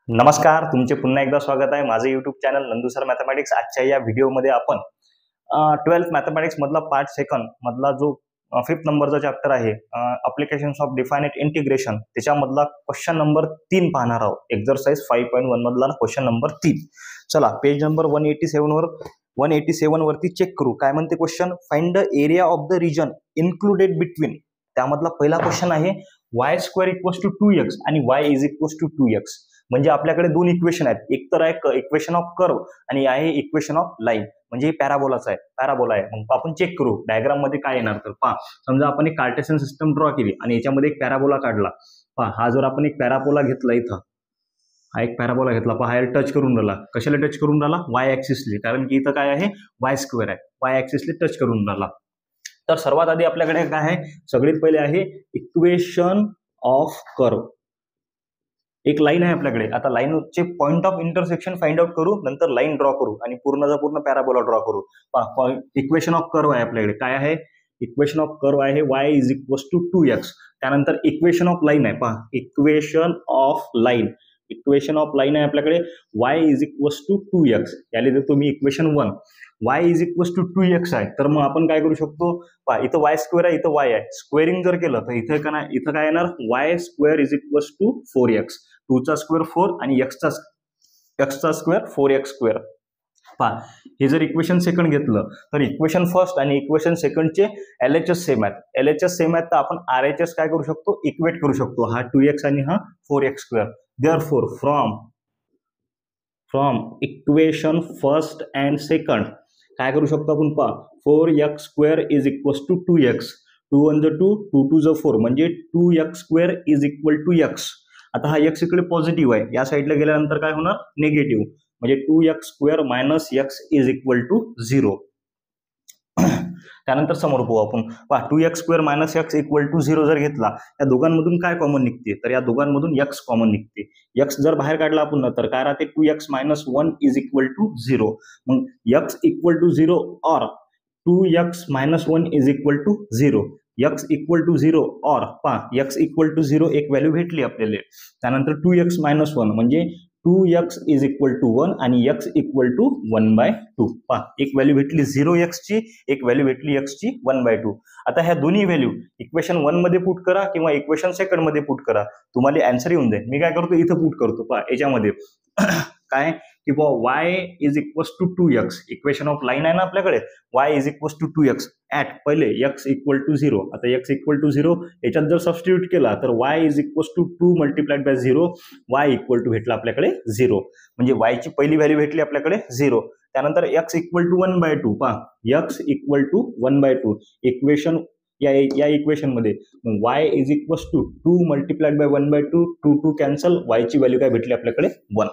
नमस्कार, तुमचे पुन्हा एकदा स्वागत आहे माझे YouTube channel Nandu sir mathematics. आजच्या या व्हिडिओमध्ये आपण 12th मॅथमॅटिक्स मधला पार्ट सेकंड मधला जो 5th नंबरचा चॅप्टर आहे ॲप्लिकेशन्स ऑफ डिफायनाइट इंटिग्रेशन त्याच्यामधला क्वेश्चन नंबर 3 पाहणार आहोत। एक्सरसाइज 5.1 मधला क्वेश्चन नंबर 3। चला पेज नंबर 187 वरती चेक करू काय म्हणते question. Find the area of the region included between, त्यामधला पहिला क्वेश्चन आहे y² = 2x आणि y = 2x। म्हणजे आपल्याकडे दोन इक्वेशन आहेत, एक तर आहे इक्वेशन ऑफ कर्व आणि आहे इक्वेशन ऑफ लाईन, म्हणजे पॅराबोलाचा आहे, पॅराबोला आहे। मग आपण चेक करू डायग्राम मध्ये काय येणार। तर पहा, समजा आपण एक कार्टेशियन सिस्टम ड्रॉ केली आणि याच्यामध्ये एक पॅराबोला काढला। पहा, हा जर आपण एक पॅराबोला घेतला, इथं हा एक पॅराबोला घेतला, पहा हा टच करून राहिला, कशाला टच करून राहिला, वाय ऍक्सिसली, कारण की इथं काय आहे y² आहे, वाय ऍक्सिसली टच करून राहिला। तर सर्वात आधी आपल्याकडे काय आहे, सगळ्यात पहिले आहे इक्वेशन ऑफ कर्व। एक लाईन आहे आपल्याकडे, आता लाईनचे point of intersection find out करू, नंतर लाईन ड्रॉ करू आणि पूर्णचा पूर्ण पॅराबोला ड्रॉ करू। पहा, इक्वेशन ऑफ कर्व आहे आपल्याकडे, काय आहे इक्वेशन ऑफ कर्व आहे y = 2x। त्यानंतर इक्वेशन ऑफ लाईन आहे, पहा इक्वेशन ऑफ लाईन आहे आपल्याकडे y = 2x, याला देतो मी इक्वेशन 1। y = 2x आहे, तर मग आपण काय करू शकतो, पहा इथं y² आहे, इथं y आहे, स्क्वेअरिंग जर केलं तर इथं काय येणार, y² = 4x, 2 चा स्क्वेअर 4 आणि x चा स्क्वेअर 4x²। पहा, हे जर इक्वेशन सेकंड घेतलं तर इक्वेशन फर्स्ट आणि इक्वेशन सेकंडचे LHS सेम आहेत, तर आपण RHS काय करू शकतो, इक्वेट करू शकतो, हा 2x आणि हा 4x²। Therefore from equation first and second काय करू शकतो आपण, पहा 4x² = 2x, 2 × 2 2 × 4 म्हणजे 2x² = x। आता हा x इकडे पॉझिटिव्ह आहे, या साईडला गेल्यानंतर काय होणार, निगेटिव्ह, म्हणजे 2x² - x = 0। त्यानंतर समोर पाहू आपण, पहा 2x² - x = 0 जर घेतला, या दोघांमधून काय कॉमन निघते, तर या दोघांमधून x कॉमन निघते। x जर बाहेर काढला आपण तर काय राहते, 2x - 1 = 0। मग x = 0 और 2x - 1 = 0, x = 0 और पहा x = 0 एक व्हॅल्यू भेटली आपल्याला। त्यानंतर 2x - 1 म्हणजे 2x = 1 आणि x = 1/2। पहा, एक व्हॅल्यू भेटली 0x ची, एक व्हॅल्यू भेटली x ची 1/2। आता ह्या दोन्ही व्हॅल्यू इक्वेशन 1 मध्ये पुट करा किंवा इक्वेशन सेकंड मध्ये पुट करा, तुम्हाला आन्सर येऊन जाईल। मी काय करतो, इथं पुट करतो, पहा याच्यामध्ये काय की y = 2x, equation of line आहे ना आपल्याकडे, y = 2x ऍट पहिले x = 0, आता x = 0 याच्यात जर सबस्टिट्यूट केला तर y = 2 × 0, y = भेटला आपल्याकडे 0, म्हणजे y ची पहिली व्हॅल्यू भेटली आपल्याकडे 0। त्यानंतर x = 1/2, पहा x = 1/2 इक्वेशन, या इक्वेशन मध्ये y = 2 × 1/2, 2 कॅन्सल, y ची व्हॅल्यू काय भेटली आपल्याकडे 1।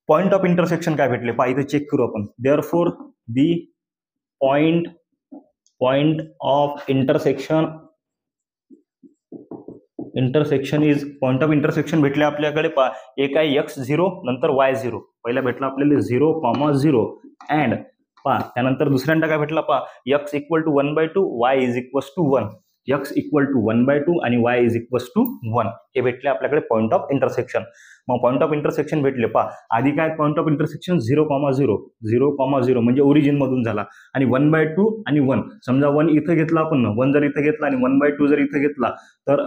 पॉइंट ऑफ इंटरसेक्शन काय भेटले, पहा इथे चेक करू आपण। Therefore the point of intersection point of intersection भेटले आपल्याकडे, पहा एक आहे x0 नंतर y0, पहिला भेटला आपल्याला 0,0 अँड पहा त्यानंतर दुसऱ्यांदा काय भेटला, पहा x = 1/2, y = 1, x = 1/2 आणि y = 1, हे भेटले आपल्याकडे पॉइंट ऑफ इंटरसेक्शन। मग पॉइंट ऑफ इंटरसेक्शन भेटले, पहा आधी काय पॉइंट ऑफ इंटरसेक्शन 0,0 म्हणजे ओरिजिन मधून झाला, आणि 1/2 आणि 1, समजा 1 इथं घेतला आपण, 1 जर इथं घेतला आणि 1/2 जर इथं घेतला तर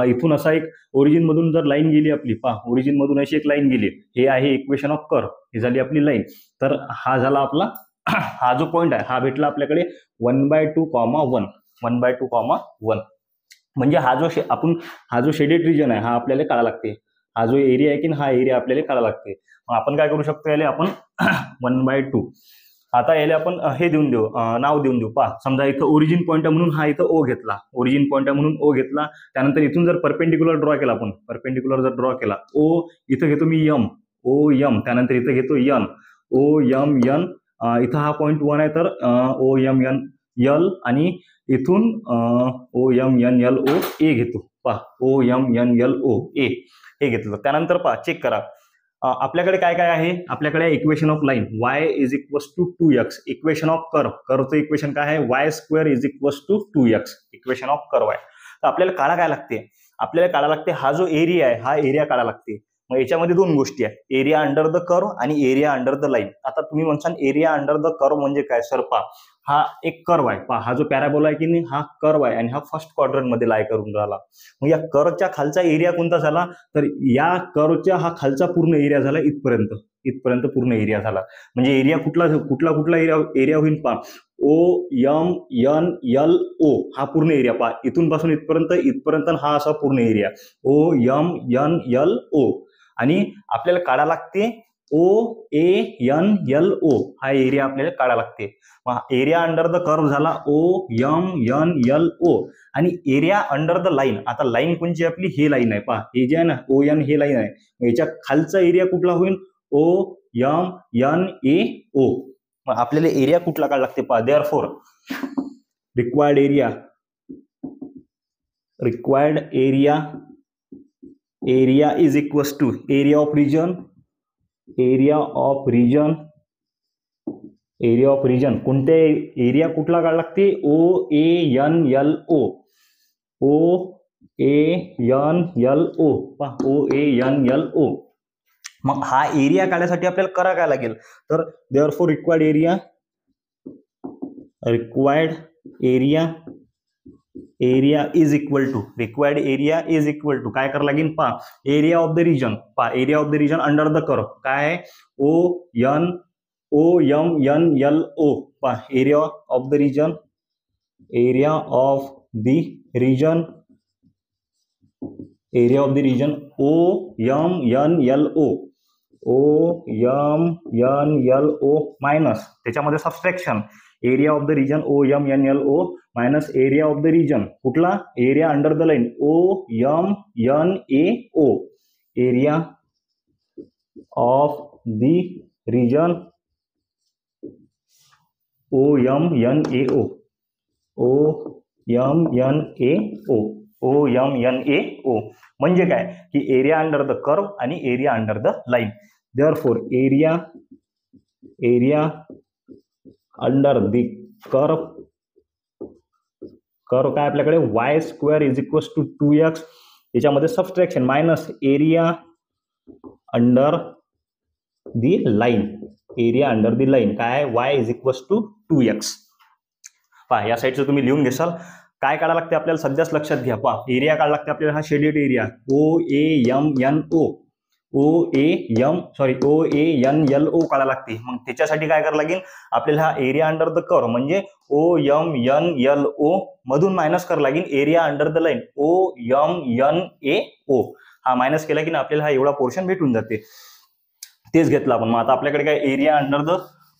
इथून असा एक ओरिजिन मधून जर लाईन गेली आपली, पहा ओरिजिन मधून अशी एक लाईन गेली, हे आहे इक्वेशन ऑफ कर्व, ही झाली आपली लाईन। तर हा झाला आपला हा जो पॉइंट आहे, हा भेटला आपल्याकडे 1/2, 1 म्हणजे हा जो शेडेड रिजन आहे हा आपल्याला काढा लागते, हा जो एरिया आहे की हा एरिया आपल्याला काढा लागते। मग आपण काय करू शकतो, याला आपण 1/2, आता याला आपण हे देऊन देऊ, नाव देऊन देऊ। पहा समजा इथं ओरिजिन पॉइंट आहे म्हणून हा इथं O घेतला, ओरिजिन पॉइंट आहे म्हणून O घेतला। त्यानंतर इथून जर परपेंडिक्युलर ड्रॉ केला आपण, परपेंडिक्युलर जर ड्रॉ केला, O इथं घेतो मी M, OM, त्यानंतर इथं घेतो N, OMN, इथं हा पॉइंट 1 आहे तर OMNL आणि इथून OMNLO A घेतो, पहा OMNLO A हे घेतलं। त्यानंतर पहा चेक करा, आपल्याकडे काय काय आहे, आपल्याकडे equation of line y = 2x, equation of कर्वचं इक्वेशन काय आहे, y² = 2x, equation of curve आहे। तर आपल्याला काढा काय लागते, आपल्याला काढा लागते हा जो एरिया आहे, हा एरिया काढा लागते। मग याच्यामध्ये दोन गोष्टी आहेत, एरिया अंडर द कर्व आणि एरिया अंडर द लाईन. आता तुम्ही म्हणसान एरिया अंडर द कर्व म्हणजे काय? सर पहा, हा एक कर्व आहे, पहा हा जो पॅराबोला आहे की नाही हा कर्व आहे आणि हा फर्स्ट क्वाड्रंट मध्ये लाय करून राहिला. मग या कर्वच्या खालचा एरिया कोणता झाला? तर या कर्वच्या हा खालचा पूर्ण एरिया झाला इथपर्यंत पूर्ण एरिया झाला. म्हणजे एरिया कुठला एरिया होईल पहा, OMNL हा पूर्ण एरिया पहा, इथून पासून इथपर्यंत हा असा पूर्ण एरिया OMNLO. आणि आपल्याला काढा लागते OANLO हा एरिया आपल्याला काढा लागते. एरिया अंडर द कर्व झाला OMNLO आणि एरिया अंडर द लाईन. आता लाईन कोणची आपली? हे लाईन आहे पहा, हे जे आहे ना ON हे लाईन आहे. याच्या खालचा एरिया कुठला होईल? OMNAO. मग आपल्याला एरिया कुठला काढा लागते पहा, therefore required area is equals to area of region. कोणत्या एरिया कुठला काढा लागते? OANLO पहा, OANLO. मग हा एरिया काढण्यासाठी आपल्याला करा काय लागेल? तर therefore required area is equal to काय करावं लागेल पहा, एरिया ऑफ द रिजन. पहा area of the region under the curve काय आहे? OMNLO. पहा area of the region OMNLO minus त्याच्यामध्ये subtraction area of the region OMNLO minus area of the region कुठला? Area under the line OMNAO. Area of the region OMNAO म्हणजे काय की area under the curve आणि area under the line. Therefore area under the curve काय आपल्याकडे y² is equals to 2x. याच्यामध्ये subtraction minus area under the line काय y is equals to 2x. पहा या साईडचं तुम्ही लिहून घेसाल. काय काढा लागते आपल्याला सध्याच लक्षात घ्या. पहा एरिया काढा लागते आपल्याला हा शेडेड एरिया OANLO काढा लागते. मग त्याच्यासाठी काय करावं लागेल आपल्याला? हा एरिया अंडर द कर्व म्हणजे OMNLO मधून मायनस करावं लागेल area under the line OMNAO. हा मायनस केला की आपल्याला हा एवढा पोर्शन भेटून जाते. तेच घेतलं आपण. मग आता आपल्याकडे काय एरिया अंडर द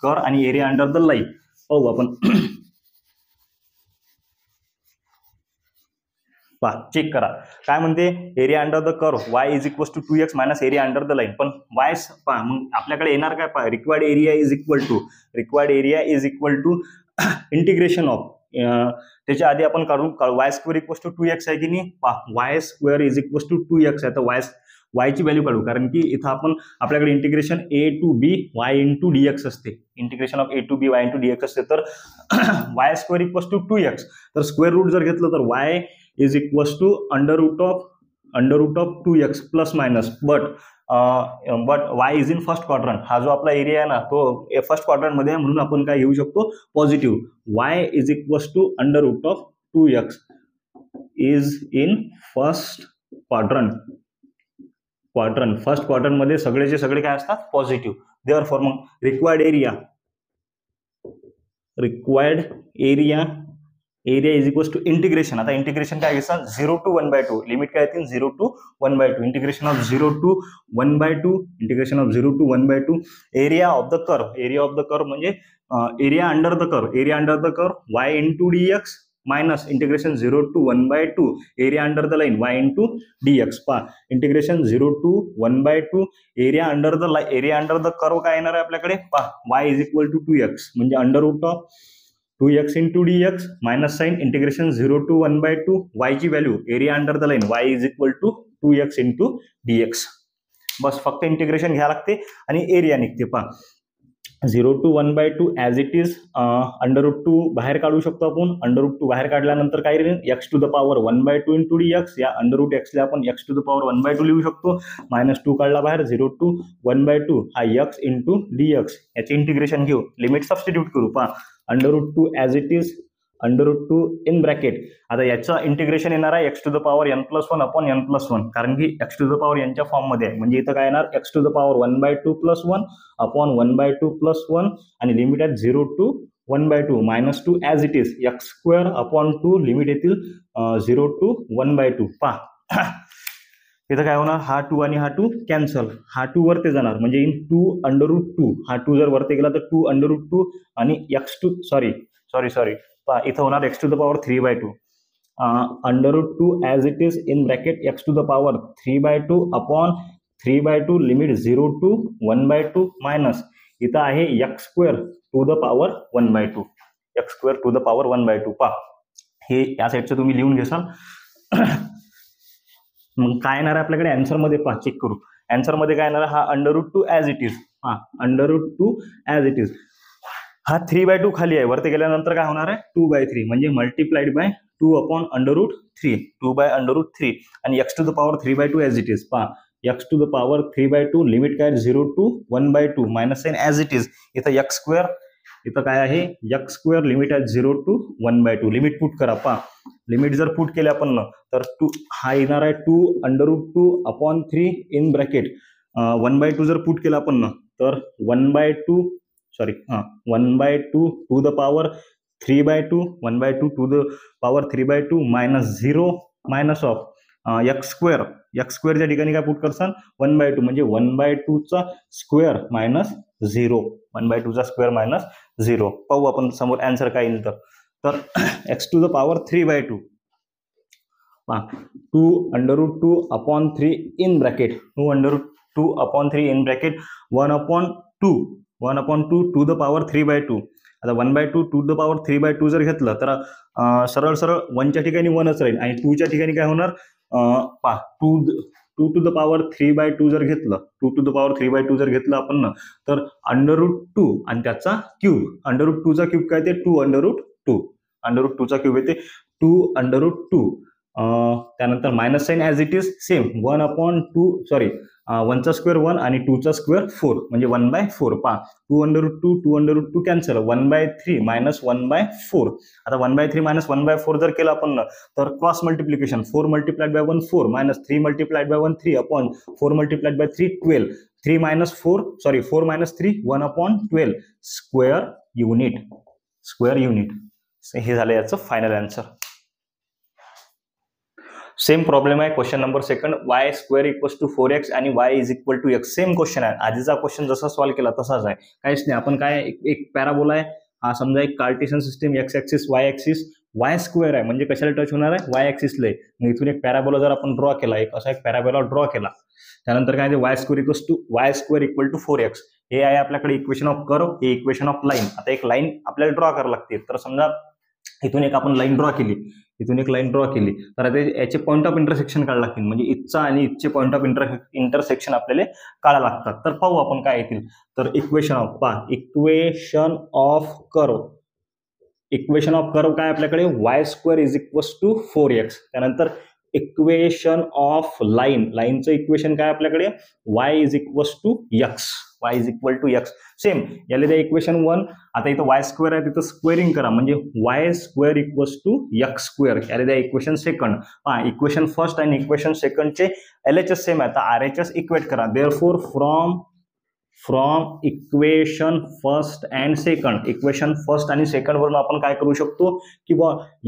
कर्व आणि एरिया अंडर द लाईन पाहू आपण. पहा चेक करा काय म्हणते, area under the curve y is equals to 2x minus area under the line. पण y पहा मग आपल्याकडे येणार काय पहा, required area is equal to integration of त्याच्या आधी आपण काढू y² इक्वल्स टू 2x आहे की नाही. पहा y² is equals to 2x आहे. तर y ची व्हॅल्यू काढू, कारण की इथं आपल्याकडे integration a to b y into dx असते. Integration of a to b y into dx असते. तर y² इक्वल्स टू 2x. तर स्क्वेअर रूट जर घेतलं तर y is equals to under root of 2x plus minus. But y is in first quadrant. हा जो आपला एरिया आहे ना तो फर्स्ट क्वाड्रंट मध्ये आहे, म्हणून आपण काय घेऊ शकतो positive. y is equals to under root of 2x is in first quadrant. First quadrant मध्ये सगळेचे सगळे काय असतात पॉझिटिव्ह. देअरफॉर मग required area is equals to integration. आता इंटिग्रेशन काय घ्यायचं 0 to 1/2. लिमिट काय येतील 0 to 1/2. Integration of 0 to 1/2 area of the curve म्हणजे area under the curve y into dx minus integration 0 to 1/2 area under the line y into dx. पहा integration 0 to 1/2 area under the curve काय येणार आहे आपल्याकडे पहा y is equal to 2x म्हणजे under root of 2x into dx minus sign integration 0 to 1/2 y ची value area under the line y is equal to 2x into dx. बस फक्त integration घ्यावं लागते आणि एरिया निघते. पहा 0 to 1/2 ॲज इट इज. √2 बाहेर काढू शकतो आपण. √2 बाहेर काढल्यानंतर काय राहील, x⁴ 1/2 इंटू dx. या √x आपण x⁴ 1/2 लिहू शकतो. -2 काढला बाहेर. 0 to 1/2 हा x इंटू dx. याचे इंटिग्रेशन घेऊ, लिमिट सबस्टिट्यूट करू. पहा √2 as it is, √2 in bracket. आता याचं इंटिग्रेशन येणार आहे x⁴ n+1 अपॉन n+1, कारण की x⁴ यांच्या फॉर्ममध्ये आहे. म्हणजे इथं काय येणार, x⁴ 1/2 + 1 अपॉन 1/2 + 1 आणि लिमिट आहे 0 to 1/2. -2 as it is, x² upon 2 limit येतील 0 to 1/2. पहा इथं काय होणार, हा 2 आणि हा 2 कॅन्सल. हा 2 वरती जाणार, म्हणजे इन 2 √2. हा 2 जर वरती गेला तर 2 √2 आणि x2 सॉरी इथं होणार x⁴ 3/2. √2 as it is in bracket x⁴ 3/2 upon 3/2 limit 0 to 1/2 minus इथं आहे x² to the power 1/2. x² to the power 1/2. पहा हे या साईडचं तुम्ही लिहून घेसाल. मग काय येणार आहे आपल्याकडे आन्सरमध्ये, पहा चेक करू. आन्सरमध्ये काय येणार, हा √2 ॲज इट इज. हा √2 ॲज इट इज. हा 3/2 खाली आहे, वरती गेल्यानंतर काय होणार आहे 2/3, म्हणजे मल्टिप्लाइड बाय 2 अपॉन √3, 2/√3 आणि x⁴ 3/2 ॲज इट इज. पहा x⁴ 3/2 लिमिट काय 0 to 1/2 minus sign as it is. इथं x², इथं काय आहे x² लिमिट आहे 0 to 1/2. लिमिट पुट करा. पहा लिमिट जर पुट केले आपण ना तर हा येणार आहे 2 √2 अपॉन 3 इन ब्रॅकेट 1/2 जर पुट केला आपण ना तर 1/2 to the power 3/2, 1/2 to the power 3/2 minus 0 minus of x² च्या ठिकाणी काय पुट करसान 1/2, म्हणजे 1/2 चा स्क्वेअर मायनस 0, 1/2 चा स्क्वेअर मायनस 0. पाहू आपण समोर आन्सर काय येईल तर x⁴ 3/2. पहा 2 √2 upon 3 in bracket 2 √2 upon 3 in bracket 1/2 to the power 3/2. आता 1/2 to the power 3/2 जर घेतलं तर सरळ 1च्या ठिकाणी 1च राहील आणि 2च्या ठिकाणी काय होणार, पहा 2 to the power 3/2 जर घेतलं, 2 to the power 3/2 जर घेतलं आपण ना तर √2 आणि त्याचा क्यूब. √2 चा क्यूब काय ते 2 √2, √2 चा क्यूब येते 2 √2. त्यानंतर minus sign as it is same 1/2 square 1 आणि 2 स्क्वेअर 4, म्हणजे 1/4. पहा 2 √2 कॅन्सल, 1/3 मायनस 1/4. आता 1/3 मायनस 1/4 जर केलं आपण ना तर cross multiplication 4 multiplied by 1 4 minus 3 multiplied by 1 3 upon 4 multiplied by 3 12. 4 minus 3 1/12 square unit. हे झालं याचं फायनल आन्सर. सेम प्रॉब्लेम आहे क्वेश्चन नंबर 2. y² = 4x आणि y = x. सेम क्वेश्चन आहे. आधीचा क्वेश्चन जसा सॉल्व्ह केला तसाच आहे. काहीच नाही. आपण काय एक पॅराबोला आहे, हा समजा एक Cartesian system, x axis y axis, y² आहे म्हणजे कशाला टच होणार आहे, y ऍक्सिसला. इथून एक पॅराबोला जर आपण ड्रॉ केला, एक असा एक पॅराबोला ड्रॉ केला, त्यानंतर काय y² = 4x. हे आहे आपल्याकडे इक्वेशन ऑफ कर्व, हे इक्वेशन ऑफ लाईन. आता एक लाईन आपल्याला ड्रॉ करावी लागते. तर समजा इथून एक आपण लाईन ड्रॉ केली, तर आता याचे पॉईंट ऑफ इंटरसेक्शन काढायला लागतील, म्हणजे इथचा आणि इथचे पॉईंट ऑफ इंटरसेक्शन आपल्याला काढायला लागतात. तर पाहू आपण काय येतील. तर इक्वेशन ऑफ कर्व काय आपल्याकडे y² = 4x. त्यानंतर इक्वेशन ऑफ लाईनचं इक्वेशन काय आपल्याकडे y = x. सेम याला द्या इक्वेशन 1. आता इथं y² आहे, तिथं स्क्वेअरिंग करा, म्हणजे y² = x². याला द्या इक्वेशन 2. हा इक्वेशन फर्स्ट आणि इक्वेशन सेकंडचे LHS सेम आहे, तर RHS इक्वेट करा. Therefore from equation first and second वरून आपण काय करू शकतो की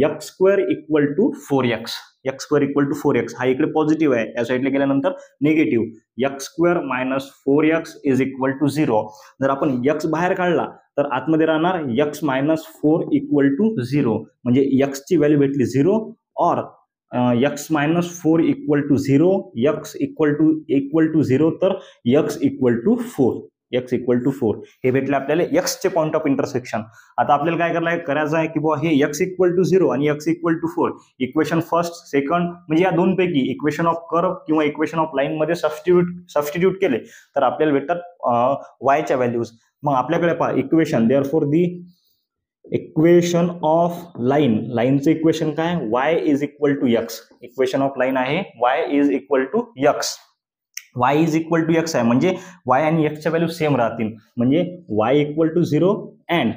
x² = 4x. x² = 4x हा इकडे पॉझिटिव्ह आहे, या साईडला गेल्यानंतर निगेटिव्ह. x² - 4x = 0. जर आपण x बाहेर काढला तर आतमध्ये राहणार x - 4 = 0, म्हणजे x ची व्हॅल्यू भेटली 0 और x - 4 = 0, x = 0 तर x = 4. x इक्वल टू 4 हे भेटले आपल्याला x चे पॉईंट ऑफ इंटरसेक्शन. आता आपल्याला काय करायचं आहे की बुवा हे x इक्वल टू 0 आणि x equal to 4 equation first second म्हणजे या दोन पैकी इक्वेशन ऑफ कर्व किंवा इक्वेशन ऑफ लाईन मध्ये सबस्टिट्यूट केले तर आपल्याला भेटतात y च्या व्हॅल्यूज. मग आपल्याकडे पहा equation therefore the equation of लाईनचं इक्वेशन काय y is equal to x. Equation of line आहे y is equal to x. y is equal to x आहे म्हणजे y आणि x च्या व्हॅल्यू सेम राहतील म्हणजे y equal to 0 and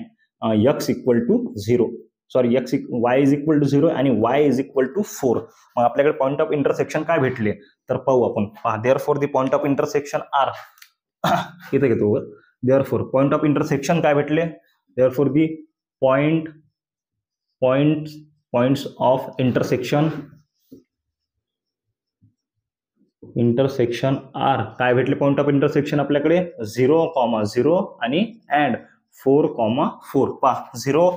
x equal to 0 sorry y is equal to 0 आणि y is equal to 4. मग आपल्याकडे पॉईंट ऑफ इंटरसेक्शन काय भेटले तर पाहू आपण. पहा therefore the point of intersection r इथे घेतो. देअरफॉर पॉईंट ऑफ इंटरसेक्शन काय भेटले therefore the points of intersection R काय भेटले पॉइंट ऑफ इंटरसेक्शन आपल्याकडे 0,0 आणि अँड 4,4. पहा 0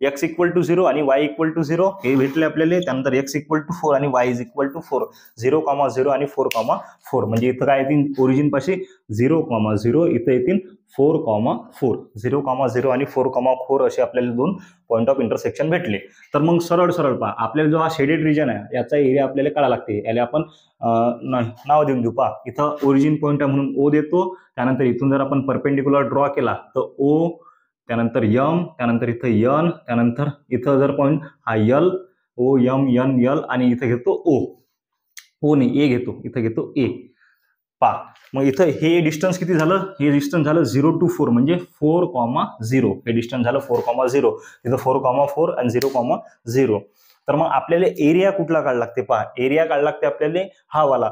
x इक्वल टू 0 आणि y इक्वल टू 0 हे भेटले आपल्याला. त्यानंतर x इक्वल टू 4 आणि y इज इक्वल टू 4 0,0 आणि 4,4 म्हणजे इथं काय येतील ओरिजिन पाशी 0,0 इथं येतील 4,4 0,0 आणि 4,4 असे आपल्याला दोन पॉईंट ऑफ इंटरसेक्शन भेटले. तर मग सरळ पहा आपल्याला जो हा शेडेड रिजन आहे याचा एरिया आपल्याला काढावा लागते. याला आपण नाव देऊन देऊ. पहा इथं ओरिजिन पॉईंट आहे म्हणून O देतो. त्यानंतर इथून जर आपण परपेंडिक्युलर ड्रॉ केला तर O त्यानंतर m त्यानंतर इथं n त्यानंतर इथं जर पॉईंट हा L O M N L आणि इथं घेतो O नाही A घेतो इथं घेतो A. पहा मग इथं हे डिस्टन्स किती झालं हे डिस्टन्स झालं 0 to 4 म्हणजे 4,0 हे डिस्टन्स झालं 4,0 इथं 4,4 आणि 0,0. तर मग आपल्याला एरिया कुठला काढला लागते पहा एरिया काढला लागते आपल्याला हा वाला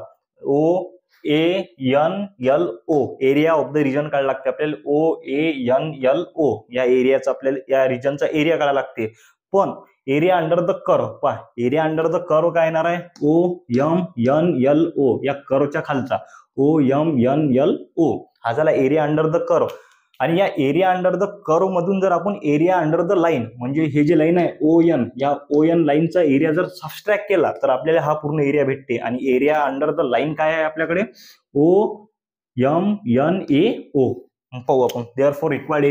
OANLO area of the region काढायला लागते आपल्याला OANLO या एरियाचा आपल्याला या रिजनचा एरिया काढायला लागते. पण एरिया अंडर द कर्व पहा एरिया अंडर द कर्व काय येणार आहे OMNLO या कर्वच्या खालचा OMNLO हा झाला एरिया अंडर द कर्व. आणि या एरिया अंडर द कर्व मधून जर आपण एरिया अंडर द लाईन म्हणजे हे जे लाईन आहे ON या ON लाईनचा एरिया जर सबस्ट्रॅक्ट केला तर आपल्याला हा पूर्ण एरिया भेटते. आणि एरिया अंडर द लाईन काय आहे आपल्याकडे OMNAO. पाहू आपण देअरफॉर रिक्वायर्ड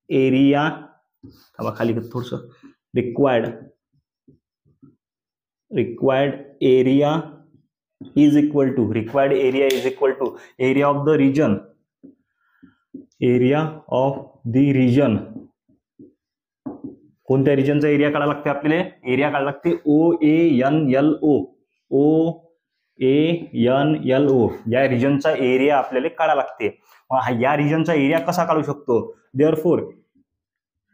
एरिया खाली थोडस required area is equal to area of the region कोणत्या रिजनचा एरिया काढायला लागते आपल्याला एरिया काढायला लागते OANLO या रिजनचा एरिया आपल्याला काढायला लागते. या रिजनचा एरिया कसा काढू शकतो therefore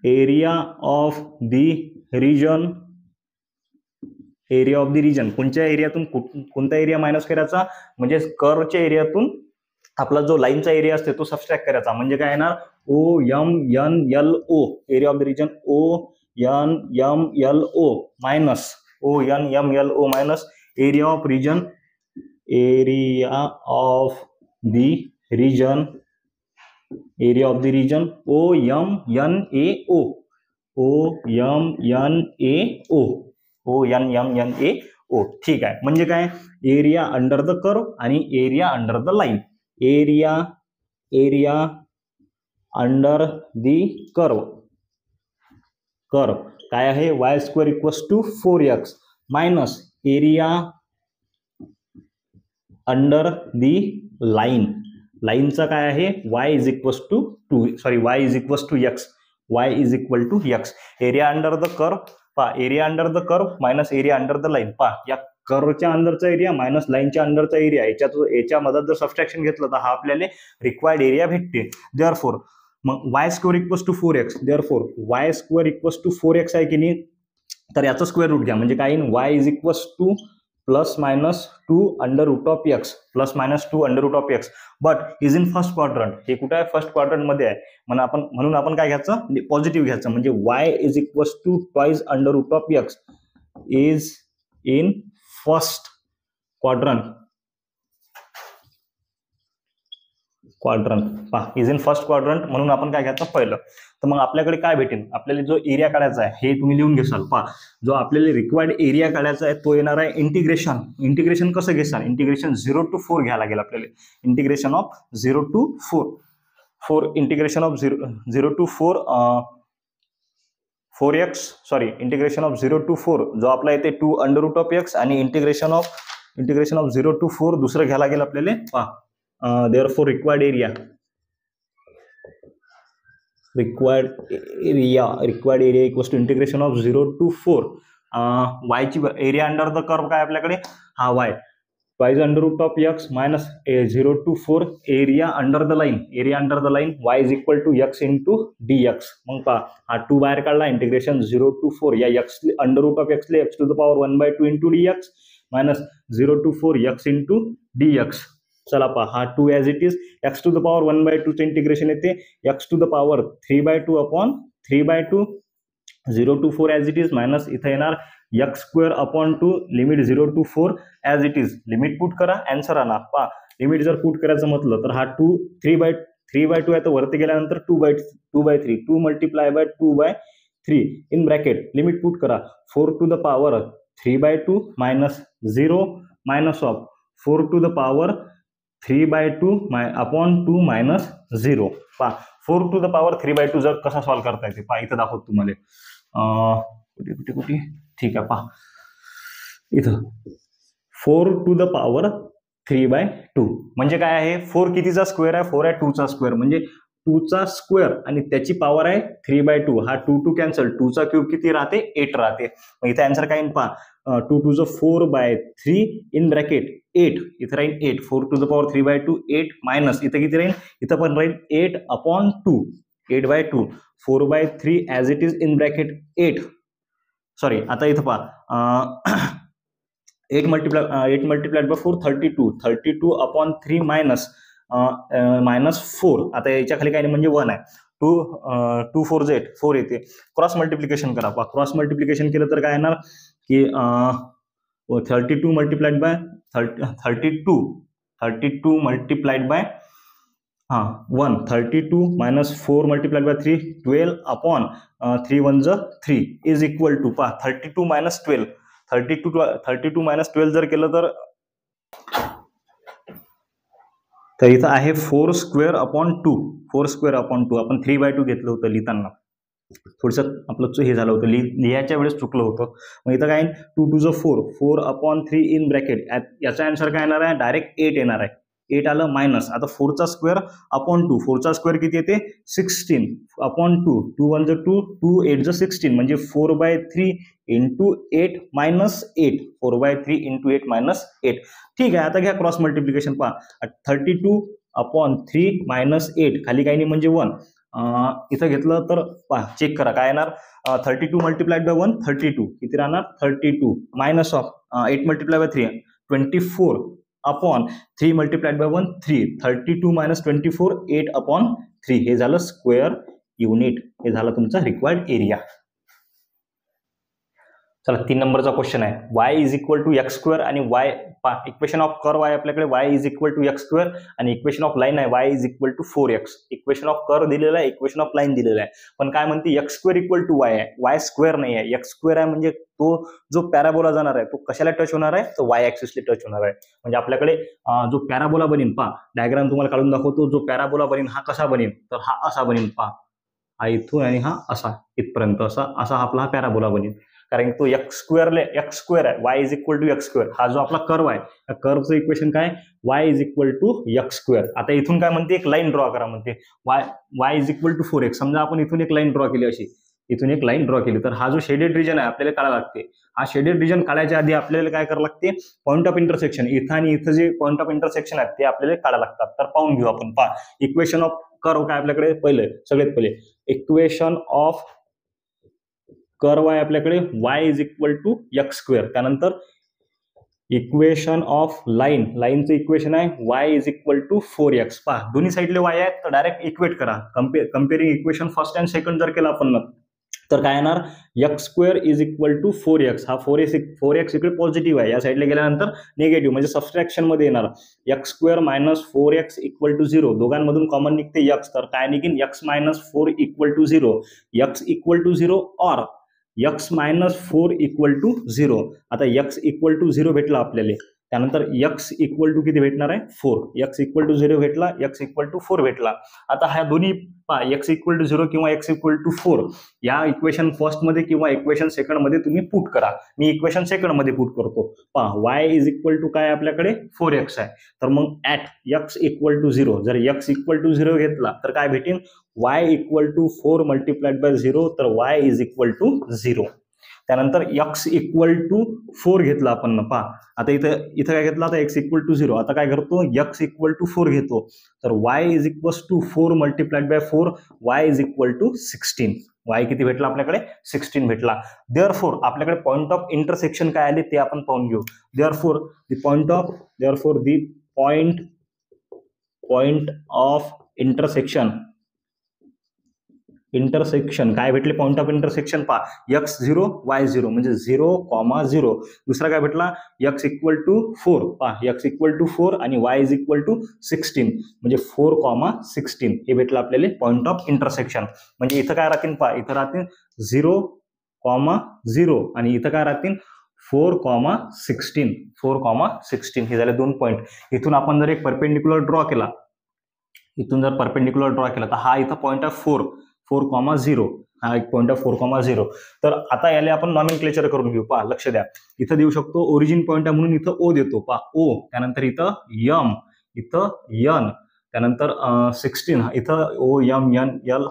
area of the region कोणत्या एरियातून कोणता एरिया मायनस करायचा म्हणजे कर्वच्या एरियातून आपला जो लाईनचा एरिया असते तो सबस्ट्रॅक्ट करायचा म्हणजे काय येणार OMNLO area of the region ONMLO minus area of the region OMNAO. ठीक आहे म्हणजे काय एरिया अंडर द कर्व आणि area under the line. Area under the curve काय आहे y² equals to 4x minus area under the लाईनचा काय आहे y is equals to x area under the curve पहा area under the curve minus area under the line. पहा या कर्वच्या अंडरचा area minus लाईनच्या अंडरचा area याच्या मधात जर सबस्ट्रॅक्शन घेतलं तर हा आपल्याला रिक्वायर्ड एरिया भेटते. देअरफॉर मग y² equals to 4x therefore y² equals to 4x आहे की नाही तर याचं स्क्वेअर रूट घ्या म्हणजे काय y is equals to plus minus 2 under root of x but is in first quadrant. हे कुठे आहे फर्स्ट क्वाड्रंट मध्ये आहे म्हणून आपण काय घ्यायचं पॉझिटिव्ह घ्यायचं म्हणजे y is equals to twice under root of x is in first quadrant quadrant पहा इज इन फर्स्ट क्वाड्रंट, म्हणून आपण काय घ्यायचं पहिलं. तर मग आपल्याकडे काय भेटेल, आपल्याला जो एरिया काढायचा आहे हे तुम्ही लिहून घेसाल. पहा जो आपल्याला रिक्वायर्ड एरिया काढायचा आहे तो येणार आहे इंटिग्रेशन. इंटिग्रेशन कसं घेसाल, इंटिग्रेशन 0 to 4 घ्यायला लागेल आपल्याला. Integration of 0 to 4 integration of 0 to 4x sorry integration of 0 to 4 जो आपला येते 2 √x आणि इंटिग्रेशन ऑफ 0 to 4 दुसरं घ्यायला लागेल आपल्याला. पहा therefore required area equals to integration of 0 to 4 y ची एरिया अंडर द कर्व काय आपल्याकडे हा y twice √x minus 0 to 4 area under the line y is equal to x into dx. मग पहा हा 2 बाहेर काढला, इंटिग्रेशन 0 to 4 या x √x ले x to the power 1/2 into dx minus 0 to 4 x into dx. चला पहा हा 2 as it is, x to the power 1/2 चे इंटिग्रेशन येते x to the power 3/2 upon 3/2 0 to 4 as it is minus इथे येणार x² upon 2 limit 0 to 4 as it is. Limit put करा, answer आणा. पहा लिमिट जर पुट करायचं म्हटलं तर हा 3/2 आहे तर वरती गेल्यानंतर 2/3 2 multiply by 2/3 in bracket limit put करा 4 to the power 3/2 minus 0 minus of 4 to the power 3/2 upon 2 minus 0. पहा 4 to the power 3/2 जर कसा सॉल्व्ह करता येते पहा इथं दाखवतो तुम्हाला. कुठे ठीक आहे पहा इथं 4 to the power 3/2 म्हणजे काय आहे, 4 कितीचा स्क्वेअर आहे, 4 आहे 2 चा स्क्वेअर म्हणजे 2 चा स्क्वेअर आणि त्याची पॉवर आहे 3/2. हा 2 कॅन्सल, 2 चा क्यूब किती राहते 8 राहते. मग इथे आन्सर काय पहा 2 to the 4/3 इन ब्रॅकेट 8 इथे राहील 8 4 to the power 3/2 8 मायनस इथे किती राहील, इथं पण राहील 8 upon 2 8/2 4/3 as it is in bracket 8 sorry आता इथं पहा 8 मल्टिप्लाइड बाय 4 32 अपॉन 3 मायनस 4. आता याच्या खाली काय नाही म्हणजे 1 आहे. 2 4 8 4 येते. क्रॉस मल्टिप्लिकेशन करा. पहा क्रॉस मल्टिप्लिकेशन केलं तर काय येणार की 32 multiplied by 32 multiplied by 1 32 minus 4 multiplied by 3 12 upon 3 1 3 is equal to पहा 32 मायनस 12 32 मायनस 12 जर केलं तर इथं आहे 4 स्क्वेअर अपॉन 2 आपण 3/2 घेतलं होतं लिहिताना, थोडंसं आपलं हे झालं होतं लिहायच्या वेळेस चुकलं होतं. मग इथं काय 2 to the 4 upon 3 in bracket याचा आन्सर काय येणार आहे डायरेक्ट 8 येणार आहे. 8 आलं मायनस आता 4 चा स्क्वेअर अपॉन 2 4 चा स्क्वेअर किती येते 16 अपॉन 2 2 1 2 2 8 16 म्हणजे 4/3 इंटू 8 मायनस 8 4/3 इंटू 8 मायनस 8. ठीक आहे आता घ्या क्रॉस मल्टिप्लिकेशन पहा 32 अपॉन 3 मायनस 8 खाली काही नाही म्हणजे 1 इथं घेतलं तर पहा चेक करा काय येणार 32 मल्टिप्लाइड बाय 1 32 किती राहणार 32 minus of 8 multiply by 3 24 upon 3 multiplied by 1 3 32 minus 24 8 upon 3 हे झालं स्क्वेअर युनिट. हे झालं तुमचा रिक्वायर्ड एरिया. चला 3 नंबरचा क्वेश्चन आहे y is equal to x square आणि y इक्वेशन ऑफ कर्व आहे आपल्याकडे y is equal to x square आणि इक्वेशन ऑफ लाईन आहे y is equal to 4x. Equation of curve दिलेला आहे, इक्वेशन ऑफ लाईन दिलेला आहे, पण काय म्हणते x square equal to y आहे, y स्क्वेअर नाही आहे. एक्स स्क्वेअर आहे म्हणजे तो जो पॅराबोला जाणार आहे तो कशाला टच होणार आहे तो y ऍक्सिसला टच होणार आहे. म्हणजे आपल्याकडे जो पॅराबोला बनेन पहा डायग्राम तुम्हाला काढून दाखवतो. जो पॅराबोला बनेन हा कसा बनेन तर हा असा बनेन पहा हा इथून आणि हा असा इथपर्यंत असा आपला हा पॅराबोला बनेन कारण तो एक्स स्क्वेअर आहे y is equal to x square. हा जो आपला कर्व आहे त्या कर्वचं इक्वेशन काय y is equal to x square. आता इथून काय म्हणते एक लाईन ड्रॉ करा म्हणते y is equal to 4x. समजा आपण इथून एक लाईन ड्रॉ केली अशी इथून एक लाईन ड्रॉ केली तर हा जो शेडेड रिजन आहे आपल्याला काढायला लागते. हा शेडेड रिजन काढायच्या आधी आपल्याला काय करावं लागते पॉईंट ऑफ इंटरसेक्शन इथं आणि इथं जे पॉईंट ऑफ इंटरसेक्शन आहेत ते आपल्याला काढायला लागतात. तर पाहून घेऊ आपण. पहा इक्वेशन ऑफ कर्व काय आपल्याकडे सगळ्यात पहिले इक्वेशन ऑफ कर्व आहे आपल्याकडे y is equal to x square. त्यानंतर इक्वेशन ऑफ लाईनचं इक्वेशन आहे y is equal to 4x. पहा दोन्ही साईडले y आहेत तर डायरेक्ट इक्वेट करा. Comparing equation first and second जर केला आपण तर काय येणार, x² is equal to 4x. हा 4x इकडे पॉझिटिव्ह आहे, या साईडला गेल्यानंतर निगेटिव्ह म्हणजे सबस्ट्रॅक्शन मध्ये येणार. x² minus 4x equal to 0. दोघांमधून कॉमन निघते x, तर काय निघेन x minus 4 equal to 0. x equal to 0 और x मायनस 4 इक्वल टू 0. आता x इक्वल टू 0 भेटला आपल्याला, त्यानंतर x इक्वल टू किती भेटणार आहे 4. x इक्वल टू 0 भेटला, x इक्वल टू 4 भेटला. आता हा दोन्ही x इक्वल टू 0 किंवा x इक्वल टू 4 या इक्वेशन फर्स्ट मध्ये किंवा इक्वेशन सेकंड मध्ये तुम्ही पुट करा. मी इक्वेशन सेकंड मध्ये पुट करतो. y इज इक्वल टू काय आपल्याकडे 4x आहे, तर मग ऍट x इक्वल टू 0 जर x इक्वल टू 0 घेतला तर काय भेटेल, y equal to 4 multiplied by 0, तर y इज इक्वल टू 0. त्यानंतर x इक्वल टू 4 घेतला आपण पहा. आता इथं काय घेतला, आता x इक्वल टू 0. आता काय करतो, x इक्वल टू 4 घेतो, तर y is equal to 4 multiplied by 4, y is equal to 16. y किती भेटला आपल्याकडे 16 भेटला. देअरफॉर आपल्याकडे पॉइंट ऑफ इंटरसेक्शन काय आले ते आपण पाहून घेऊ. Therefore the point of intersection काय भेटले, पॉइंट ऑफ इंटरसेक्शन पहा, x0 y0 म्हणजे 0,0. दुसरा काय भेटला, x इक्वल टू 4 पहा, x इक्वल टू 4 आणि y इज इक्वल टू 16 म्हणजे 4,16 हे भेटलं आपल्याला पॉइंट ऑफ इंटरसेक्शन. म्हणजे इथं काय राहतील पहा, इथं राहतील 0,0 आणि इथं काय राहतील 4,16 हे झाले दोन पॉइंट. इथून आपण जर एक परपेंडिक्युलर ड्रॉ केला, तर हा इथं पॉइंट ऑफ 4,0 हा एक पॉइंट ऑफ 4,0. तर आता याला आपण नॉमेनक्लेचर करून घेऊ. पहा लक्ष द्या, इथं देऊ शकतो ओरिजिन पॉइंट आहे म्हणून इथं ओ देतो पहा, ओ, त्यानंतर इथं m, इथं n, त्यानंतर 16 इथं O M N L,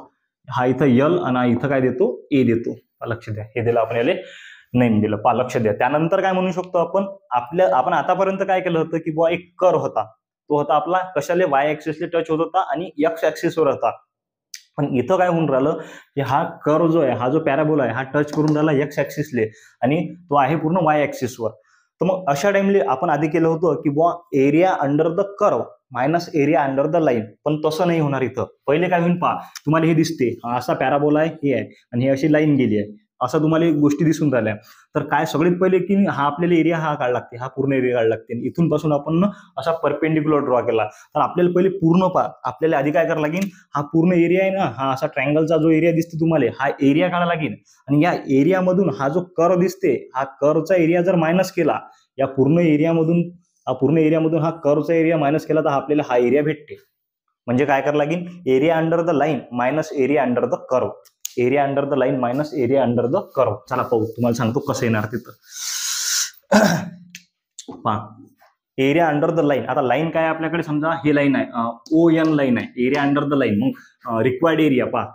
हा इथं L आणि इथं काय देतो A देतो. लक्ष द्या, हे दिलं आपण याला नेम दिलं. पहा लक्ष द्या. त्यानंतर काय म्हणू शकतो आपण आतापर्यंत काय केलं होतं की बुवा एक कर्व होता, तो होता आपला कशाले y ऍक्सिसला टच होत होता आणि x ऍक्सिसवर होता. पण इथं काय होऊन राहिलं की हा कर्व जो आहे, हा जो पॅराबोला आहे, हा टच करून राहिला x ऍक्सिसले आणि तो आहे पूर्ण y ऍक्सिसवर. तर मग अशा टाइमली आपण आधी केलं होतं की बुवा area under the curve minus area under the line, पण तसं नाही होणार. इथं पहिले काय होईल पहा, तुम्हाला हे दिसते हा असा पॅराबोला आहे, हे आहे आणि हे अशी लाईन गेली आहे, असं तुम्हाला गोष्टी दिसून राहिल्या. तर काय सगळ्यात पहिले की हा आपल्याला एरिया हा काढ लागते, हा पूर्ण एरिया काढ लागते. इथून पासून आपण असा परपेंडिक्युलर ड्रॉ केला, तर आपल्याला पहिले पूर्ण आपल्याला आधी काय करावं लागेल, हा पूर्ण एरिया आहे ना, हा असा ट्रायंगलचा जो एरिया दिसते तुम्हाला, हा एरिया काढावा लागेल. आणि या एरियामधून हा जो कर्व दिसते, हा कर्वचा एरिया जर मायनस केला, या पूर्ण एरियामधून हा कर्वचा एरिया मायनस केला, तर आपल्याला हा एरिया भेटते. म्हणजे काय करावं लागेल, area under the line minus area under the curve, area under the line minus area under the curve. चला पाहू, तुम्हाला सांगतो कसं येणार तिथं. पहा एरिया अंडर द लाईन, आता लाईन काय आपल्याकडे समजा हे लाईन आहे, ON लाईन आहे, एरिया अंडर द लाईन. मग रिक्वायर्ड एरिया पहा,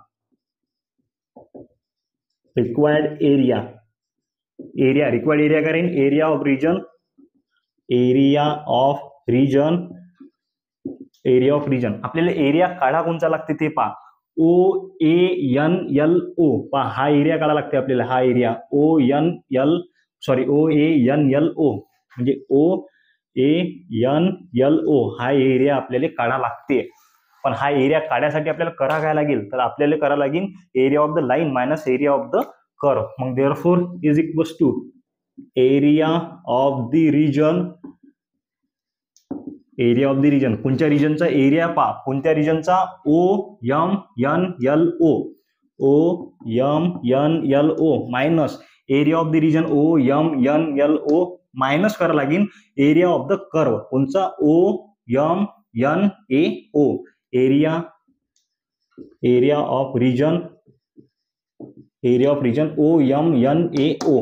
रिक्वायर्ड एरिया काय राहील, एरिया ऑफ रिजन. आपल्याला एरिया काढा कोणचा लागते ते पहा, OANLO पहा, हा एरिया काढा लागते आपल्याला, हा एरिया OANLO म्हणजे OANLO हा एरिया आपल्याला काढा लागते. पण हा एरिया काढण्यासाठी आपल्याला करा काय लागेल, तर आपल्याला करा लागेल area of the line minus area of the curve. मग therefore is equals to area of the region, कोणत्या रिजनचा एरिया पहा, कोणत्या रिजनचा, OMNLO minus area of the region OMNLO minus करा लागेल एरिया ऑफ द कर्व, कोणचा OMNAO, area of region OMNAO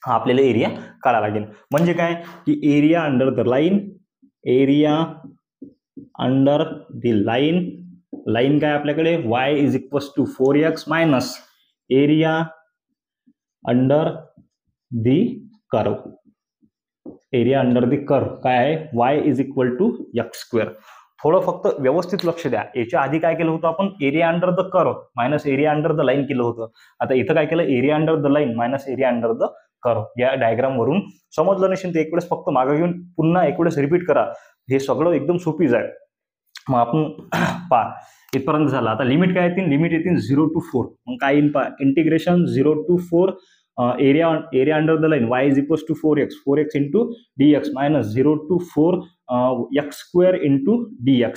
हा आपल्याला एरिया काढा लागेल. म्हणजे काय की एरिया अंडर द लाईन काय आपल्याकडे y is equals to 4x minus area under the curve, काय आहे y is equal to x². थोडं फक्त व्यवस्थित लक्ष द्या. याच्या आधी काय केलं होतं आपण, area under the curve minus area under the line केलं होतं. आता इथं काय केलं, area under the line minus area under the curve. या डायग्राम वरून समजलं नसेल तर एक वेळेस फक्त मागे घेऊन पुन्हा एक वेळेस रिपीट करा, हे सगळं एकदम सोपीच आहे. मग आपण पहा इथपर्यंत झालं. आता लिमिट काय येतील, लिमिट येतील 0 to 4. मग काय येईल पहा, integration 0 to 4 area under the line y is equals to 4x into dx minus 0 to 4 x square into dx.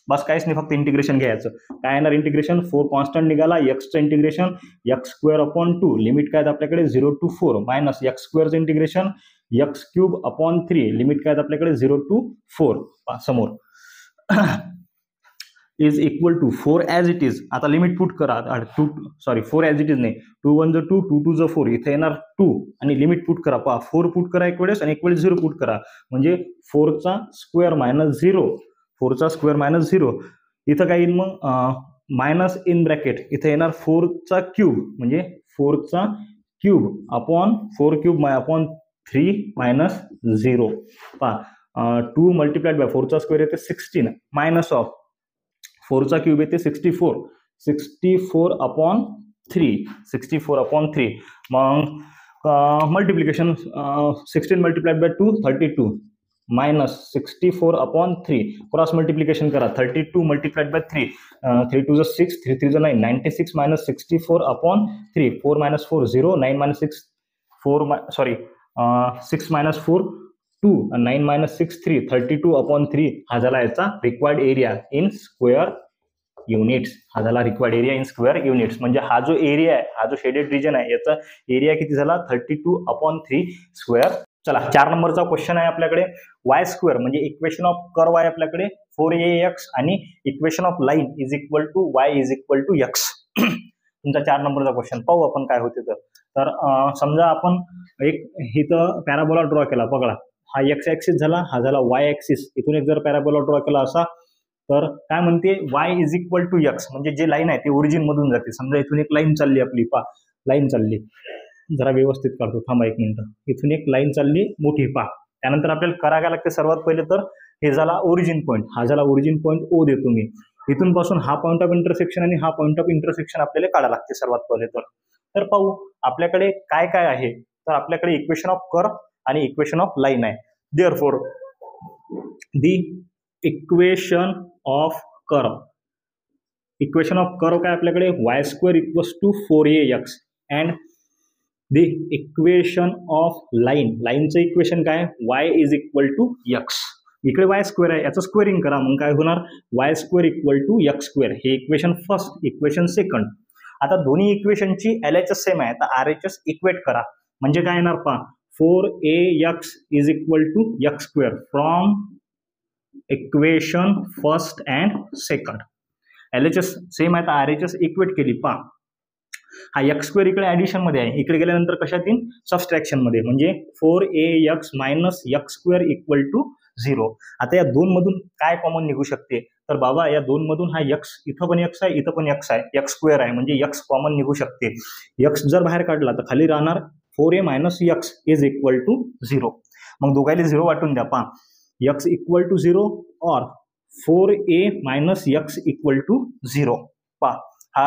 बस काहीच नाही, फक्त इंटिग्रेशन घ्यायचं. काय येणार इंटिग्रेशन, 4 कॉन्स्टंट निघाला, एक्सचं integration x square upon 2, limit काय आपल्याकडे 0 to 4 मायनस x स्क्वेअरचं integration x cube upon 3, limit काय आपल्याकडे 0 to 4 समोर is equal to 4 as it is. आता लिमिट पुट करा, 4 ॲज इट इज नाही, 2 1 2, 2 2 4, इथे येणार 2 आणि लिमिट पुट करा. पहा 4 पुट करा एक वेळेस आणि एक वेळेस 0 पुट करा, म्हणजे 4चा स्क्वेअर मायनस 0, 4चा स्क्वेअर मायनस 0. इथं काय येईल मग मायनस इन ब्रॅकेट, इथे येणार 4चा क्यूब म्हणजे 4चा cube upon 4 cube upon 3 minus 0. पहा 2 मल्टिप्लाइड बाय 4चा स्क्वेअर येते 16 मायनस ऑफ 4चा क्यूब येते 64 अपॉन 3. मग multiplication 16 multiplied by 2 32 minus 64 upon 3. Cross multiplication करा, 32 multiplied by 3, 3 2 6, 3 3 9, 96 minus 64 upon 3, 4 minus 4 0, 9 minus 6 6 minus 4 2, 9 minus 6 3, 32 upon 3. हा झाला याचा required area in square units. हा झाला required area in square units. म्हणजे हा जो एरिया आहे, हा जो शेडेड रिजन आहे, याचा एरिया किती झाला 32 अपॉन 3 स्क्वेअर. चला 4 नंबरचा क्वेश्चन आहे आपल्याकडे. वाय स्क्वेअर म्हणजे इक्वेशन ऑफ कर्व आहे आपल्याकडे 4ax आणि equation of line is equal to y is equal to x. तुमचा 4 नंबरचा क्वेश्चन पाहू आपण काय होते. तर समजा आपण एक इथं पॅराबोला ड्रॉ केला, पकडा हा एक्स ऍक्सिस झाला, हा झाला वाय ऍक्सिस. इथून एक जर पॅराबोला ड्रॉ केला असा, तर काय म्हणते y is equal to x, म्हणजे जे लाईन आहे ते ओरिजिन मधून जाते. समजा इथून एक लाईन चालली आपली, लाईन चालली, जरा व्यवस्थित काढतो थांबा एक मिनिट. इथून एक लाईन चालली मोठी, त्यानंतर आपल्याला करायला लागते सर्वात पहिले तर हे झाला ओरिजिन पॉईंट, हा झाला ओरिजिन पॉईंट ओ देतो मी. इथून पासून हा पॉईंट ऑफ इंटरसेक्शन आणि हा पॉईंट ऑफ इंटरसेक्शन आपल्याला काढायला लागते सर्वात पहिले. तर पाहू आपल्याकडे काय काय आहे. तर आपल्याकडे इक्वेशन ऑफ कर्व आणि इक्वेशन ऑफ लाईन आहे. Therefore the equation of curve काय आपल्याकडे y square equals to 4ax and the equation of लाईनचं इक्वेशन काय, y is equal to x. इकडे वाय स्क्वेअर आहे, याचं स्क्वेअरिंग करा, मग काय होणार y square equal to x square. हे इक्वेशन फर्स्ट, इक्वेशन सेकंड. आता दोन्ही इक्वेशनची LHS सेम आहे, तर RHS इक्वेट करा. म्हणजे काय येणार पहा 4ax is equal to x square from equation first and second. LHS same आहे, तर RHS इक्वेट केली. पहा हा एक्स स्क्वेअर इकडे ऍडिशन मध्ये आहे, इकडे गेल्यानंतर कशात येईल सबस्ट्रॅक्शन मध्ये, म्हणजे 4ax minus x square equal to 0. आता या दोन मधून काय कॉमन निघू शकते, तर बाबा या दोन मधून हा एक्स, इथं पण एक्स आहे, इथं पण एक्स आहे, एक्स स्क्वेअर आहे, म्हणजे एक्स कॉमन निघू शकते. एक्स जर बाहेर काढला तर खाली राहणार 4a minus x is equal to 0. मग दोघायला 0 वाटून द्या. पहा एक्स इक्वल टू 0 और 4a minus x equal to 0. पहा हा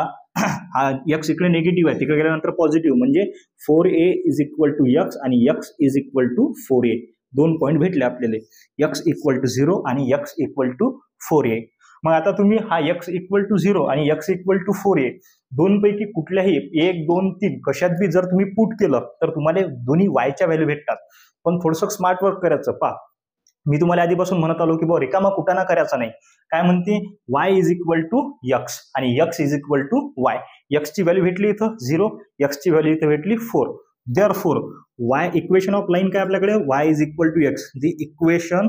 एक्स इकडे निगेटिव्ह आहे, तिकडे गेल्यानंतर पॉझिटिव्ह, म्हणजे 4a is equal to x आणि x is equal to 4a. दोन पॉईंट भेटले आपल्याला, एक्स इक्वल टू 0 आणि एक्स इक्वल टू 4a. मग आता तुम्ही हा एक्स इक्वल टू 0 आणि एक्स इक्वल टू 4a दोनपैकी कुठल्याही 1 2 3 कशात बी जर तुम्ही पुट केलं तर तुम्हाला दोन्ही वायच्या व्हॅल्यू भेटतात. पण थोडंसं स्मार्ट वर्क करायचं. पहा मी तुम्हाला आधीपासून म्हणत आलो की बाबा रिकामा कुटाणा करायचा नाही. काय म्हणते y is equal to x आणि x is equal to y. एक्सची व्हॅल्यू भेटली इथं 0, एक्सची व्हॅल्यू इथं भेटली 4. Therefore y equation of line काय आपल्याकडे y is equal to x. The equation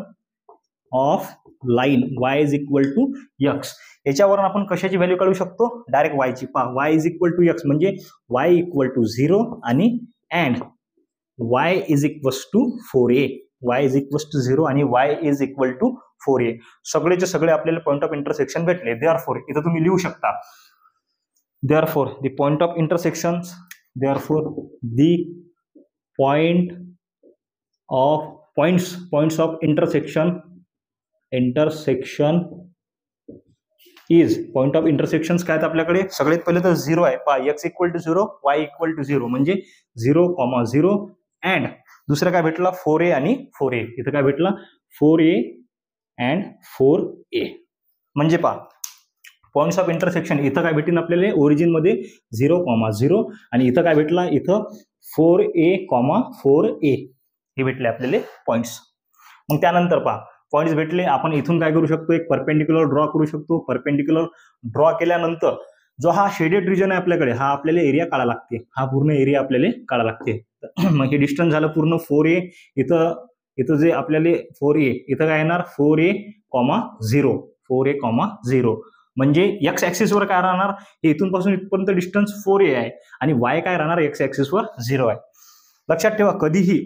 of line y is equal to x. याच्यावरून आपण कशाची व्हॅल्यू काढू शकतो, डायरेक्ट वायची. पहा y is equal to x म्हणजे वाय इक्वल टू 0 आणि and y is equal to 4a. Y is equal to 0 आणि y is equal to 4a. सगळेचे सगळे आपल्याला पॉईंट ऑफ इंटरसेक्शन भेटले. देअरफॉर इथं तुम्ही लिहू शकता therefore the point of intersection, therefore the points of intersection is point of intersection काय आपल्याकडे सगळ्यात पहिले तर 0 आहे. पहा x equal to 0 y equal to 0 म्हणजे 0,0 अँड दुसरं काय भेटला 4a आणि 4a. इथं काय भेटला 4a अँड 4a. म्हणजे पहा पॉईंट्स ऑफ इंटरसेक्शन इथं काय भेटेन आपल्याला ओरिजिनमध्ये 0,0 आणि इथं काय भेटला इथं 4a, 4a हे भेटले आपल्याला पॉईंट्स. मग त्यानंतर पहा पॉईंट्स भेटले आपण इथून काय करू शकतो एक परपेंडिक्युलर ड्रॉ करू शकतो. परपेंडिक्युलर ड्रॉ केल्यानंतर जो हा शेडेड रिजन आहे आपल्याकडे हा आपल्याला एरिया काढा लागते. हा पूर्ण एरिया आपल्याला काढा लागते. मग हे डिस्टन्स झालं पूर्ण 4a. इथं जे आपल्याला 4a इथं काय येणार 4a, 0 4a, 0 म्हणजे एक्स ऍक्सिसवर काय राहणार हे इथून पासून इथपर्यंत डिस्टन्स 4a आहे आणि वाय काय राहणार एक्स ऍक्सिसवर 0 आहे. लक्षात ठेवा कधीही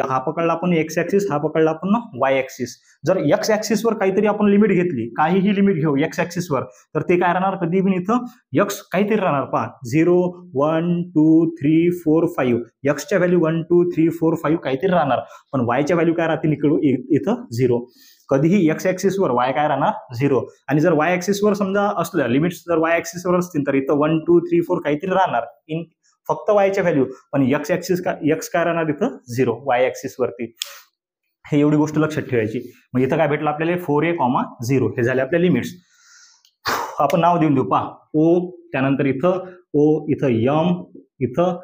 हा पकडला आपण एक्स ऍक्सिस हा पकडला आपण वाय ऍक्सिस. जर एक्स ऍक्सिसवर काहीतरी आपण लिमिट घेतली काहीही लिमिट घेऊ एक्स ऍक्सिसवर तर ते काय राहणार कधी पण इथं एक्स काहीतरी राहणार. पहा 0, 1, 2, 3, 4, 5 एक्सच्या व्हॅल्यू 1, 2, 3, 4, 5 काहीतरी राहणार पण वायच्या व्हॅल्यू काय राहतील इथं 0. कधीही एक्स ऍक्सिसवर वाय काय राहणार 0 आणि जर वाय ऍक्सिसवर समजा असलं लिमिट्स जर वाय ऍक्सिसवर असतील तर इथं 1, 2, 3, 4 काहीतरी राहणार इन फक्त वायच्या व्हॅल्यू पण एक्स ऍक्सिस एक्स काय राहणार इथं 0 वाय ऍक्सिस वरती. हे एवढी गोष्ट लक्षात ठेवायची. मग इथं काय भेटलं आपल्याला 4a, 0 हे झाले आपल्या लिमिट्स. आपण नाव देऊन देऊ पहा ओ त्यानंतर इथं ओ इथं m इथं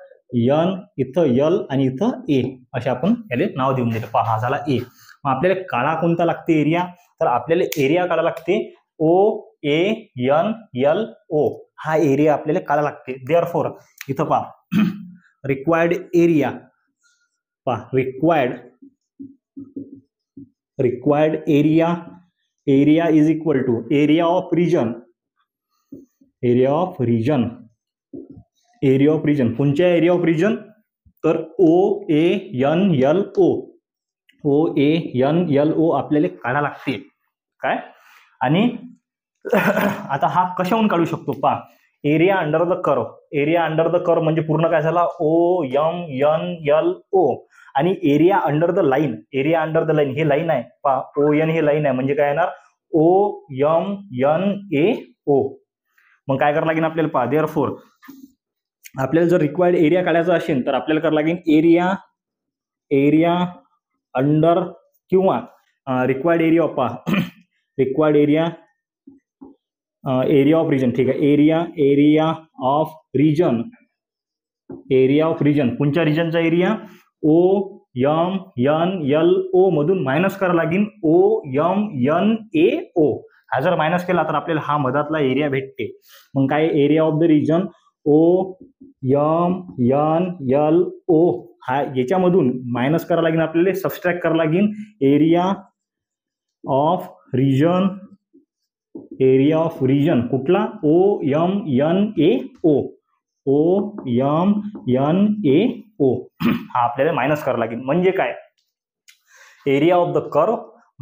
n इथं l आणि इथं a असे आपण याला नाव देऊन दिलं. पहा हा झाला a. मग आपल्याला काढा कोणता लागते एरिया तर आपल्याला एरिया काढा लागते OANLO हा एरिया आपल्याला काढा लागते. देअरफॉर इथं पहा रिक्वायर्ड एरिया पहा required area is equal to area of region कोणत्या एरिया ऑफ रिजन तर OANLO आपल्याला काढा लागते काय. आणि आता हा कशाहून काढू शकतो पहा एरिया अंडर द कर्व म्हणजे पूर्ण काय झाला OMNLO आणि एरिया अंडर द लाईन हे लाईन आहे पहा ON हे लाईन आहे म्हणजे काय येणार OMNAO. मग काय करावं लागेल आपल्याला पहा देअरफॉर आपल्याला जर रिक्वायर्ड एरिया काढायचा असेल तर आपल्याला करावं लागेल एरिया अंडर किंवा रिक्वायर्ड एरिया पहा रिक्वायर्ड एरिया ऑफ रिजन ठीक आहे एरिया ऑफ रिजन कोणत्या रिजनचा एरिया OMNLO मधून मायनस करावं लागेल OMNAO. हा जर मायनस केला तर आपल्याला हा मधातला एरिया भेटते. मग काय area of the region OMNLO हा याच्यामधून मायनस करावं लागेल आपल्याला सबस्ट्रॅक्ट करावं लागेल एरिया ऑफ रिजन कुठला OMNAO हा आपल्याला मायनस करावं लागेल. म्हणजे काय area of the curve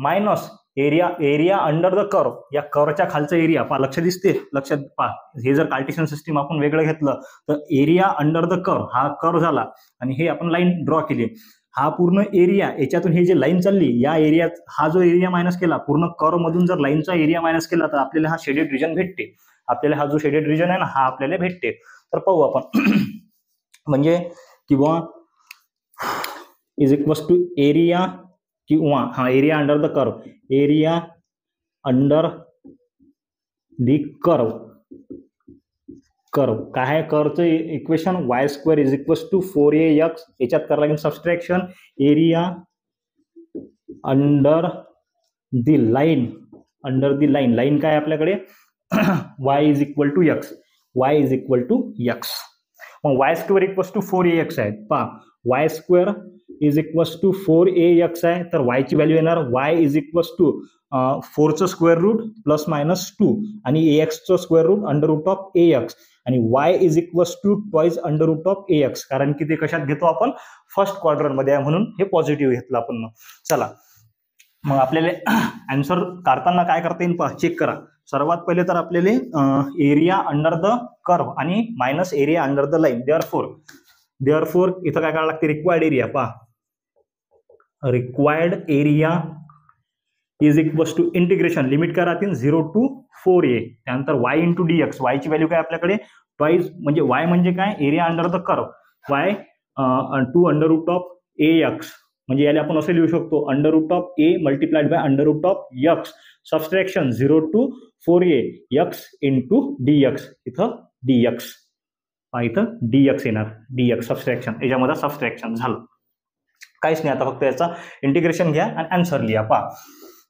minus area under the curve या कर्वच्या खालचा एरिया पहा लक्षात पहा हे जर कार्टेशियन सिस्टीम आपण वेगळं घेतलं तर एरिया अंडर द कर्व हा कर्व झाला आणि हे आपण लाईन ड्रॉ केली हा पूर्ण एरिया याच्यातून हे जे लाईन चालली या एरियात हा जो एरिया मायनस केला पूर्ण कर्व मधून जर लाईनचा एरिया मायनस केला तर आपल्याला हा शेडेड रिजन भेटते. आपल्याला हा जो शेडेड रिजन आहे ना हा आपल्याला भेटते. तर पाहू आपण म्हणजे किंवा इज इक्वल्स टू एरिया किंवा हा area under the curve area under the curve काय आहे कर्वचं equation y² is equals to 4ax याच्यात करावं लागेल subtraction area under the line काय आपल्याकडे y is equal to x मग y² इक्वल्स टू 4ax आहे पहा y² is equals to 4ax आहे तर y ची व्हॅल्यू येणार y इज इक्वल्स टू 4चं स्क्वेअर रूट प्लस मायनस 2 आणि axचं square root under root of ax आणि y is equals to twice under root of ax कारण की ते कशात घेतो आपण फर्स्ट क्वाड्रंट मध्ये आहे म्हणून हे पॉझिटिव्ह घेतलं आपण. चला मग आपल्याला आन्सर काढताना काय करता येईल पहा चेक करा. सर्वात पहिले तर आपल्याला एरिया अंडर द कर्व आणि minus area under the line therefore इथं काय करावं लागते रिक्वायर्ड एरिया पहा required area is equals to integration limit काय राहतील 0 to 4a त्यानंतर y इंटू dx y ची व्हॅल्यू काय आपल्याकडे ट्वाइस म्हणजे y म्हणजे काय area under the curve y 2 under root of ax म्हणजे याला आपण असे लिहू शकतो under root of a multiplied by under root of x subtraction 0 to 4a x into dx. इथं dx इथं dx येणार, dx सबस्ट्रॅक्शन, याच्यामध्ये सबस्ट्रॅक्शन झालं. काहीच नाही, आता फक्त याचा इंटिग्रेशन घ्या आणि आन्सर लिहा. पहा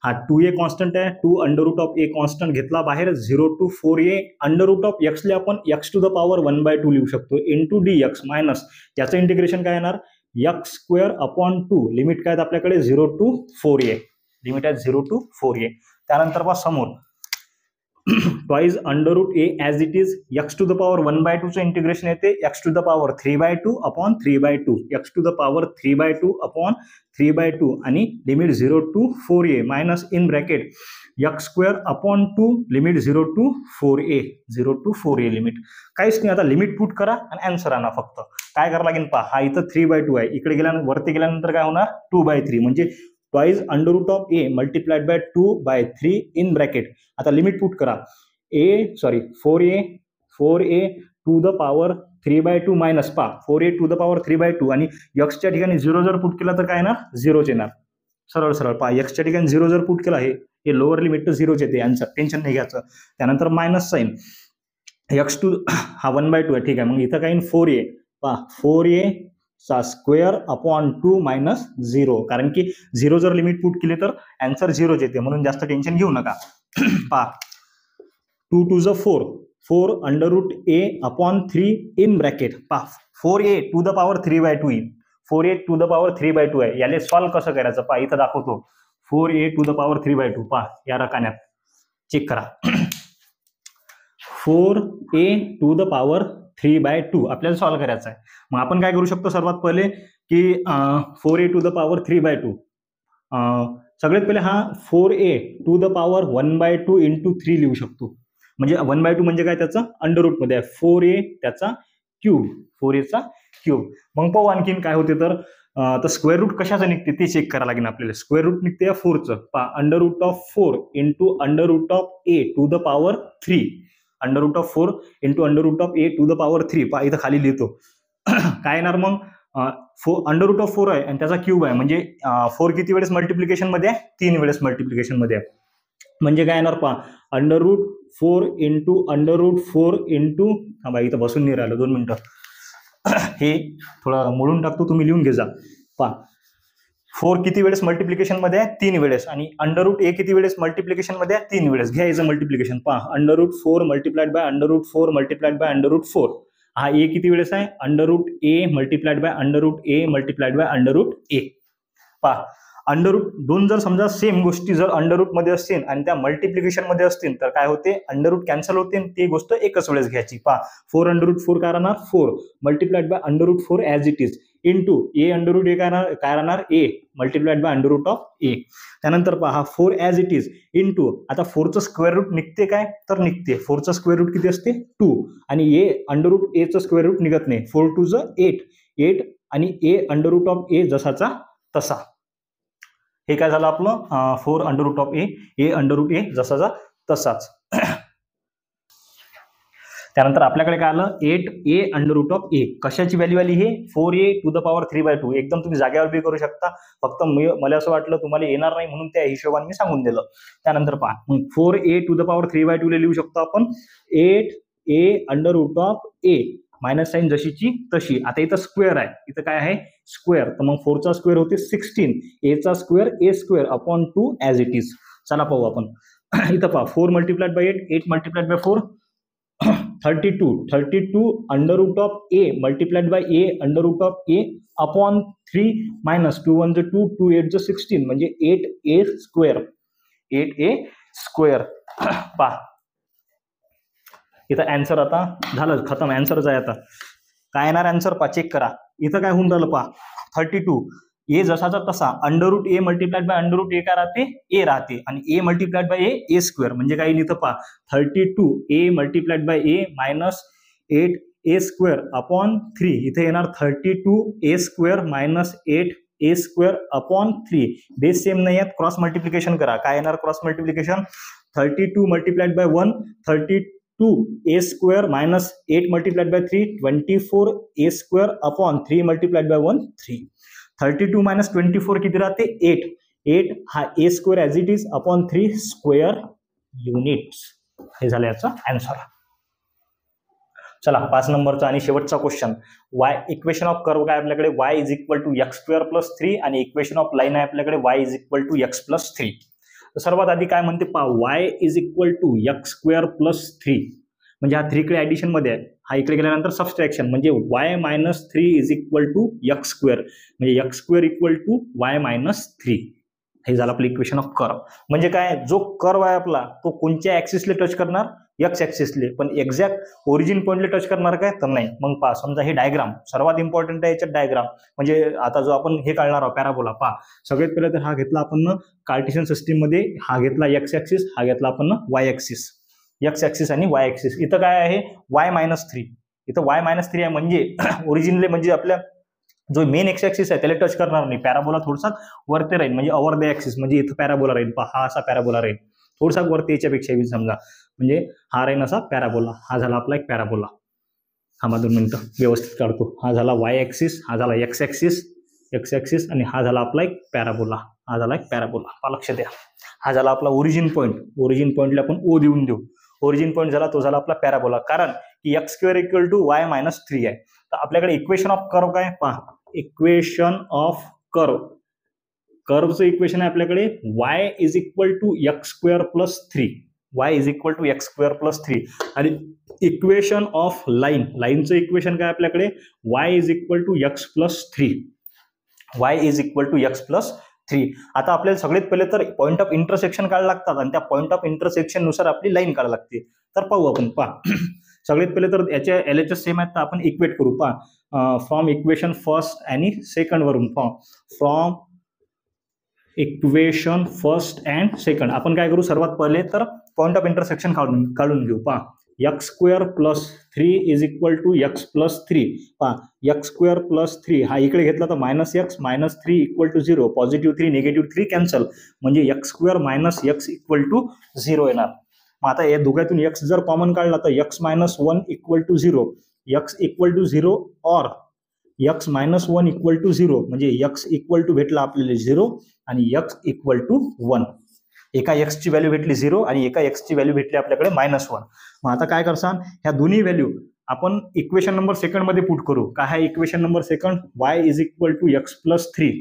हा 2a कॉन्स्टंट आहे, 2 under root of a constant घेतला बाहेर, 0 to 4a under root of एक्सले आपण x टू द पॉवर 1/2 लिहू शकतो इंटू dx मायनस याचं इंटिग्रेशन काय येणार x स्क्वेअर अपॉन 2. लिमिट काय आपल्याकडे 0 to 4a, लिमिट आहे 0 to 4a. त्यानंतर पहा समोर twice under root a as it is x to the power 1/2 चं इंटिग्रेशन येते x to the power 3/2 upon 3/2, x to the power 3/2 upon 3/2 आणि limit 0 to 4a minus in bracket x square upon 2 limit 0 to 4a, 0 to 4a limit. काहीच नाही, आता limit put करा आणि answer आणा. फक्त काय करावं लागेल पहा, हा इथं 3/2 आहे, इकडे गेल्यानंतर वरती गेल्यानंतर काय होणार 2/3, म्हणजे twice under root of a multiplied by 2/3 in bracket. आता लिमिट पुट करा 4a to the power 3/2 minus 4a to the power 3/2 आणि एक्सच्या ठिकाणी 0 जर पुट केला तर काय येणार 0च येणार. सरळ सरळ पहा, एक्सच्या ठिकाणी 0 जर पुट केला हे लोअर लिमिट तर 0च येते, आन्सर टेन्शन नाही घ्यायचं. त्यानंतर मायनस साईन एक्स टू हा 1/2 आहे, ठीक आहे. मग इथं काय 4a पहा 4a चा स्क्वेअर अपॉन 2 मायनस 0, कारण की 0 जर लिमिट पुट केली तर आन्सर 0च येते, म्हणून जास्त टेन्शन घेऊ नका. पहा 2 to the 4 under root a upon 3 in bracket. पहा 4a टू द पॉवर 3/2 येईल, 4a टू द पॉवर 3/2 आहे. याला सॉल्व्ह कसं करायचं पहा, इथं दाखवतो 4a टू द पॉवर 3/2. पहा या रकान्यात चेक करा 4a टू द पॉवर 3/2 आपल्याला सॉल्व्ह करायचं आहे. मग आपण काय करू शकतो सर्वात पहिले की 4a टू द पॉवर 3/2 सगळ्यात पहिले हा 4a to the power 1/2 into 3 लिहू शकतो. म्हणजे 1/2 म्हणजे काय त्याचा अंडर रूट मध्ये आहे 4a त्याचा क्यूब, 4a चा क्यूब. मग पाहू आणखीन काय होते तर स्क्वेअर रूट कशाचं निघते ते चेक करायला लागेल आपल्याला. स्क्वेअर रूट निघते या 4चं. पहा under root of 4 into under root of a to the power 3, under root of 4 into under root of a to the power 3. पहा इथं खाली लिहितो काय येणार मग अंडर रूट ऑफ 4 आहे आणि त्याचा क्यूब आहे, म्हणजे 4 किती वेळेस मल्टिप्लिकेशन मध्ये आहे 3 वेळेस मल्टिप्लिकेशन मध्ये आहे. म्हणजे काय येणार पहा under root 4 into under root 4 into हा इथं बसून नाही राहिलं 2 मिनिटं हे थोडं मोडून टाकतो, तुम्ही लिहून घे जा. पहा 4 किती वेळेस मल्टिप्लिकेशन मध्ये आहे 3 वेळेस आणि अंडर रूट ए किती वेळेस मल्टिप्लिकेशन मध्ये आहे 3 वेळेस. घ्यायचं मल्टिप्लिकेशन. पहा under root 4 multiplied by under root 4 multiplied by under root 4. हा ए किती वेळेस आहे under root a multiplied by under root a multiplied by under root a. पहा अंडर रूट दोन जर समजा सेम गोष्टी जर अंडर रूट मध्ये असतील आणि त्या मल्टिप्लिकेशन मध्ये असतील तर काय होते अंडर रूट कॅन्सल होते आणि ती गोष्ट एकच वेळेस घ्यायची. पहा 4 अंडर रूट 4 काय राहणार 4 multiplied by under root 4 as it is into a under root a काय राहणार a multiplied by under root of a. त्यानंतर पहा 4 ॲज इट इज इंटू आता 4चं स्क्वेअर रूट निघते काय तर निघते 4चं स्क्वेअर रूट किती असते 2 आणि ए अंडर रूट एचं स्क्वेअर रूट निघत नाही. 4 2 8 आणि a under root of a जसाचा तसा. हे काय झालं आपलं 4 under root of a under root a जसाचा तसाच. त्यानंतर आपल्याकडे काय आलं 8a अंडर रूट ऑफ ए. कशाची व्हॅल्यू आली हे 4a टू द पॉवर 3/2. एकदम तुम्ही जागेवर बी करू शकता, फक्त मला असं वाटलं तुम्हाला येणार नाही म्हणून त्या हिशोबाने मी सांगून दिलं. त्यानंतर पहा 4a टू द पॉवर 3/2 लिहू शकतो आपण 8a under root of a minus sign जशीची तशी. आता इथं स्क्वेअर आहे, इथं काय आहे स्क्वेअर, तर मग 4चा स्क्वेअर होते 16, a चा square a square upon 2 as it is. चला पाहू आपण इथं पहा 4 multiplied by 8 multiplied by 4 32 under root of a multiplied by a under root of a upon 3 minus 2 1 2 2 8 16 म्हणजे 8a स्क्वेअर 8a स्क्वेअर. पहा इथं आन्सर आता झालं खतम, आन्सरच आहे. आता काय येणार आन्सर पहा चेक करा. इथं काय होऊन राहिलं पहा 32 ए जसाचा तसा under root a multiplied by under root a काय राहते ए राहते आणि a multiplied by a square म्हणजे काय इथं पहा 32 a multiplied by a minus 8a square upon 3. इथे येणार 32 a square minus 8a square upon 3. Base same नाही आहेत, क्रॉस मल्टिप्लिकेशन करा. काय येणार cross multiplication 32 multiplied by 1 32a square minus 8 multiplied by 3 24a square upon 3 multiplied by 1 3. 32 minus 24 किती राहते 8. 8 हा a square as it is upon 3 square units. हे झालं याचा आन्सर. चला 5 नंबरचा आणि शेवटचा question. Y equation of curve काय आपल्याकडे y is equal to x square plus 3 आणि इक्वेशन ऑफ लाईन आहे आपल्याकडे y is equal to x plus 3. तर सर्वात आधी काय म्हणते पहा, y is equal to x square plus 3 म्हणजे हा 3 कडे ऍडिशन मध्ये आहे, हा इकडे गेल्यानंतर सबस्ट्रॅक्शन म्हणजे y minus 3 is equal to x square म्हणजे x square equal to y minus 3. हे झालं आपलं इक्वेशन ऑफ कर्व. म्हणजे काय, जो कर्व आहे आपला तो कोणत्या ऍक्सिसला टच करणार, एक्स ऍक्सिसले, पण एक्झॅक्ट ओरिजिन पॉइंटला टच करणार काय तर नाही. मग पहा समजा हे डायग्राम सर्वात इम्पॉर्टंट आहे याच्यात डायग्राम. म्हणजे आता जो आपण हे काढणार आहोत पॅराबोला, पहा सगळ्यात पहिले तर हा घेतला आपण कार्टेशियन सिस्टीम मध्ये, हा घेतला एक्स ऍक्सिस, हा घेतला आपण वाय ऍक्सिस. एक्स ऍक्सिस आणि वाय ऍक्सिस. इथं काय आहे y मायनस 3, इथं y मायनस 3 आहे म्हणजे ओरिजिनले म्हणजे आपल्या जो मेन एक्स ऍक्सिस आहे त्याला टच करणार नाही. पॅराबोला थोडासा वरती राहील म्हणजे अवर द ऍक्सिस, म्हणजे इथं पॅराबोला राहील, पहा हा असा पॅराबोला राहील, थोडासा वरती याच्यापेक्षा बी समजा, म्हणजे हा राहील असा पॅराबोला. हा झाला आपला एक पॅराबोला. हा 2 मिनिटं व्यवस्थित काढतो. हा झाला वाय ऍक्सिस, हा झाला एक्स ऍक्सिस आणि हा झाला आपला एक पॅराबोला. हा झाला एक पॅराबोला. लक्ष द्या, हा झाला आपला ओरिजिन पॉईंट. ओरिजिन पॉईंटला आपण ओ देऊन देऊ. ओरिजिन पॉईंट झाला तो झाला आपला पॅराबोला, कारण की x square equal to y minus 3 आहे. तर आपल्याकडे इक्वेशन ऑफ कर्व काय पहा, इक्वेशन ऑफ कर्व, कर्वचं इक्वेशन आहे आपल्याकडे y is equal to x square plus 3, y is equal to x square plus 3. आणि इक्वेशन ऑफ लाईन, लाईनचं इक्वेशन काय आपल्याकडे y is equal to x plus 3, y is equal to x plus 3. आता आपल्याला सगळ्यात पहिले तर पॉईंट ऑफ इंटरसेक्शन काढायला लागतात आणि त्या पॉईंट ऑफ इंटरसेक्शन नुसार आपली लाईन काढायला लागते. तर पाहू आपण, पहा सगळ्यात पहिले तर याच्या LHS सेम आहेत तर आपण इक्वेट करू. पहा फ्रॉम इक्वेशन फर्स्ट आणि सेकंड वरून, from equation first and second आपण काय करू, सर्वात पहिले तर पॉईंट ऑफ इंटरसेक्शन काढून घेऊ. पहा x square plus 3 is equal to x plus 3. पहा एक्स स्क्वेअर प्लस 3 हा इकडे घेतला तर minus x minus 3 equal to 0, positive 3 negative 3 cancel, म्हणजे x square minus x equal to 0 येणार. मग आता या दोघातून एक्स जर कॉमन काढला तर x minus 1 equal to 0, x equal to 0 और एक्स मायनस 1 इक्वल टू 0, म्हणजे एक्स इक्वल टू भेटला आपल्याला 0 आणि एक्स इक्वल टू 1. एका एक्सची व्हॅल्यू भेटली 0 आणि एका एक्सची व्हॅल्यू भेटली आपल्याकडे मायनस 1. मग आता काय करसान, ह्या दोन्ही व्हॅल्यू आपण इक्वेशन नंबर सेकंड मध्ये पुट करू. काय आहे equation number second, y is equal to x plus 3.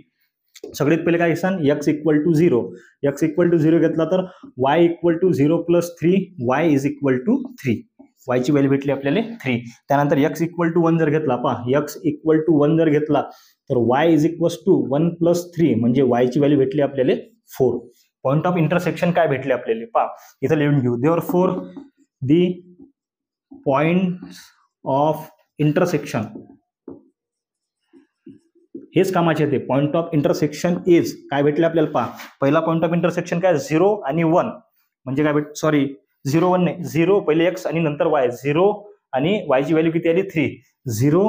सगळ्यात पहिले काय घेसान, x equal to 0, x equal to 0 घेतला तर y equal to 0 plus 3, y is equal to 3, y ची व्हॅल्यू भेटली आपल्याला 3. त्यानंतर x इक्वल टू 1 जर घेतला, पहा x इक्वल टू 1 जर घेतला तर y is equal to 1 plus 3, म्हणजे y ची व्हॅल्यू भेटली आपल्याला 4. पॉईंट ऑफ इंटरसेक्शन काय भेटले आपल्याला पहा, इथं लिहून घेऊ. Therefore the points of intersection, हेच कामाचे येते. पॉईंट ऑफ इंटरसेक्शन इज काय भेटले आपल्याला पहा, पहिला पॉईंट ऑफ इंटरसेक्शन काय 0 आणि 1, म्हणजे काय सॉरी 0 1 नाही, 0 पहिले x आणि नंतर y, 0 आणि y ची व्हॅल्यू किती आली 3, 0,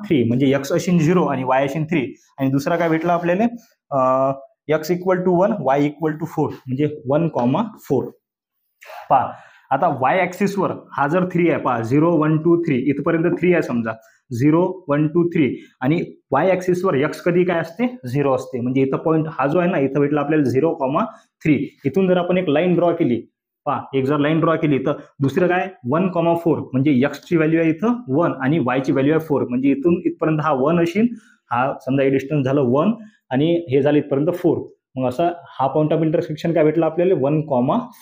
3 म्हणजे x असेल 0 आणि y असेल 3. आणि दुसरा काय भेटला आपल्याला x equal to 1, y equal to 4, म्हणजे 1, 4. पहा आता y ऍक्सिसवर हा जर 3 आहे, पहा 0 1 2 3 इथपर्यंत 3 आहे समजा, 0 1 2 3, आणि y ऍक्सिसवर x कधी काय असते 0 असते, म्हणजे इथं पॉईंट हा जो आहे ना इथं भेटला आपल्याला 0, 3. इथून जर आपण एक लाईन ड्रॉ केली, पहा एक जर लाईन ड्रॉ केली तर दुसरं काय 1, 4, म्हणजे x ची व्हॅल्यू आहे इथं 1 आणि y ची व्हॅल्यू आहे 4, म्हणजे इथून इथपर्यंत हा 1 असेल, हा समजा हे डिस्टन्स झालं 1 आणि हे झालं इथपर्यंत 4. मग असा हा पॉईंट ऑफ इंटरसेक्शन काय भेटला आपल्याला 1,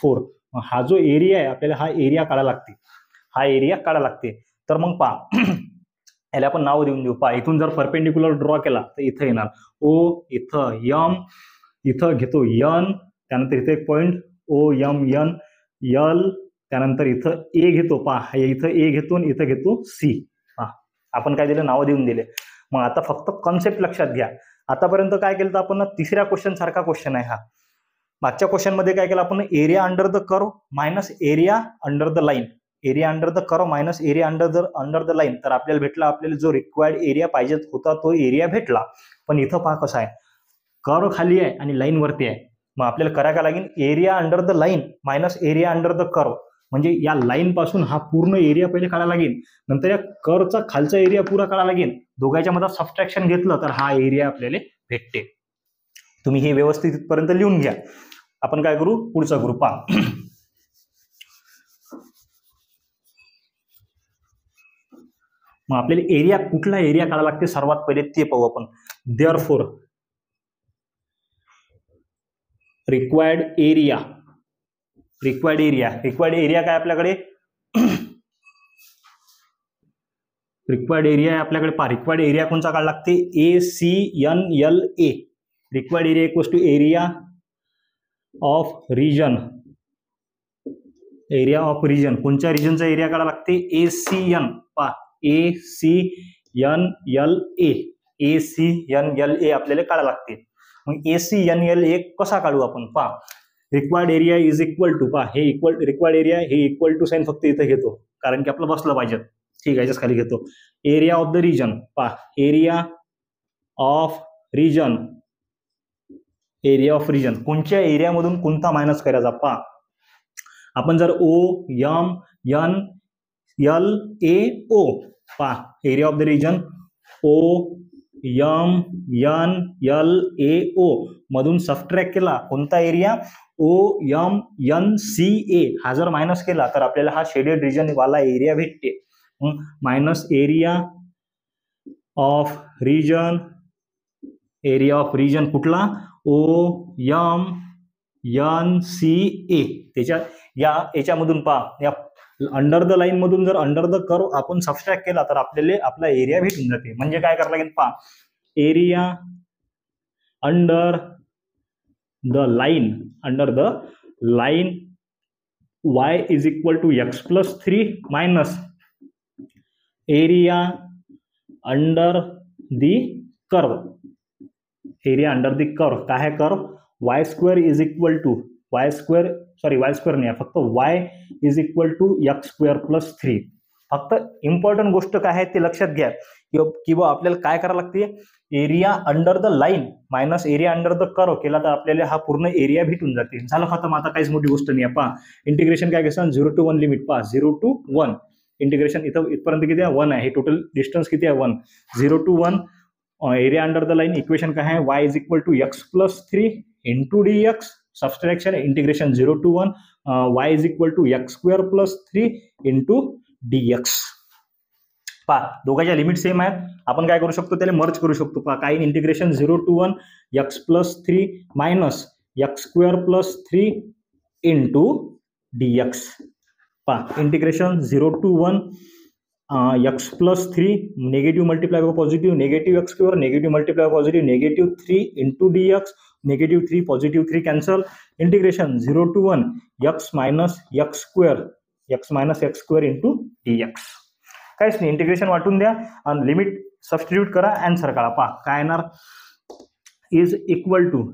4. हा जो एरिया आहे आपल्याला हा एरिया काढायला लागते, हा एरिया काढायला लागते. तर मग पहा याला आपण नाव देऊन देऊ. पहा इथून जर परपेंडिक्युलर ड्रॉ केला तर इथं येणार O, इथं M, इथं घेतो N, त्यानंतर इथं एक पॉईंट OMN L, त्यानंतर इथं A घेतो, पहा इथं A घेतो आणि इथं घेतो C. पहा आपण काय दिलं, नाव देऊन दिले. मग आता फक्त कॉन्सेप्ट लक्षात घ्या. आतापर्यंत काय केलं तर आपण तिसऱ्या क्वेश्चन सारखा क्वेश्चन आहे हा. मागच्या क्वेश्चन मध्ये काय केलं आपण, area under the curve minus area under the line, area under the curve minus area under the line. तर आपल्याला भेटला, आपल्याला जो रिक्वायर्ड एरिया पाहिजे होता तो एरिया भेटला. पण इथं पहा कसं आहे, कर्व खाली आहे आणि लाईन वरती आहे. मग आपल्याला करायला लागेल area under the line minus area under the curve. म्हणजे या लाईन पासून हा पूर्ण एरिया पहिले काढायला लागेल, नंतर या कर्वचा खालचा एरिया पुरा काढायला लागेल. दोघांच्या मध्ये सबट्रॅक्शन घेतलं तर हा एरिया आपल्याला भेटते. तुम्ही हे व्यवस्थित इथपर्यंत लिहून घ्या. आपण काय करू, पुढचा करू. पहा, मग आपल्याला एरिया, कुठला एरिया काढायला लागते सर्वात पहिले ते पाहू आपण. देअरफॉर रिक्वायर्ड एरिया काय आपल्याकडे, रिक्वायर्ड एरिया आहे आपल्याकडे. पहा, रिक्वायर्ड एरिया कोणचा काढायला लागते, ACNLA. Required area equals to area of region. Area of region, कोणत्या रिजनचा एरिया काढायला लागते, ACN. पहा, ACNLA आपल्याला काढायला लागते. मग ACNLA कसा काढू आपण, पहा, required area is equal to, पहा हे रिक्वायर्ड एरिया हे इक्वल टू साइन फक्त इथं घेतो कारण की आपलं बसलं पाहिजे. ठीक आहे, याच्याच खाली घेतो. एरिया ऑफ द रिजन, पहा एरिया ऑफ रिजन, कोणत्या एरियामधून कोणता मायनस करायचा. पहा, आपण जर OMNLAO, पहा area of the region OMNLAO मधून सबट्रॅक्ट केला कोणता एरिया, OMNCA, हा जर मायनस केला तर आपल्याला हा शेडेड रिजन वाला एरिया भेटते. मायनस एरिया ऑफ रिजन कुठला, OMNCA. त्याच्या याच्यामधून पहा, या अंडर द लाईन मधून जर अंडर द कर्व आपण सबट्रॅक्ट केला तर आपल्याला आपला एरिया भेटून जाते. म्हणजे काय करायला लागेल, पहा area under the line y is equal to x+3 minus area under the curve. Area under the curve काय आहे, curve y² is equal to y² नाही, फक्त y is equal to x²+3. फक्त इम्पॉर्टंट गोष्ट काय आहे ते लक्षात घ्या की आपल्याला काय करायला लागते, area under the line minus area under the curve केला तर आपल्याला हा पूर्ण एरिया भेटून जाते. झालं खतम, आता काहीच मोठी गोष्ट नाही. पहा इंटिग्रेशन काय घेसान, 0 to 1 लिमिट. पहा 0 to 1 इंटिग्रेशन इथपर्यंत किती आहे, 1 आहे. हे टोटल डिस्टन्स किती आहे, 1. 0 to 1 area under the line, equation काय आहे, y is equal to x+3 into dx. Subtraction integration 0 to 1 y is equal to x²+3 into dx. पहा दोघांच्या लिमिट सेम आहेत, आपण काय करू शकतो, त्याला मर्ज करू शकतो. पहा काय, integration 0 to 1 x+3 minus x²+3 into dx. पहा integration 0 to 1 x+3 negative multiply by positive, negative x² negative multiply positive, -3 into dx. -3 +3 cancel. Integration 0 to 1 x minus x² into dx. काहीच नाही, इंटिग्रेशन वाटून द्या आणि लिमिट सबस्टिट्यूट करा, answer काढा. पहा काय येणार, is equal to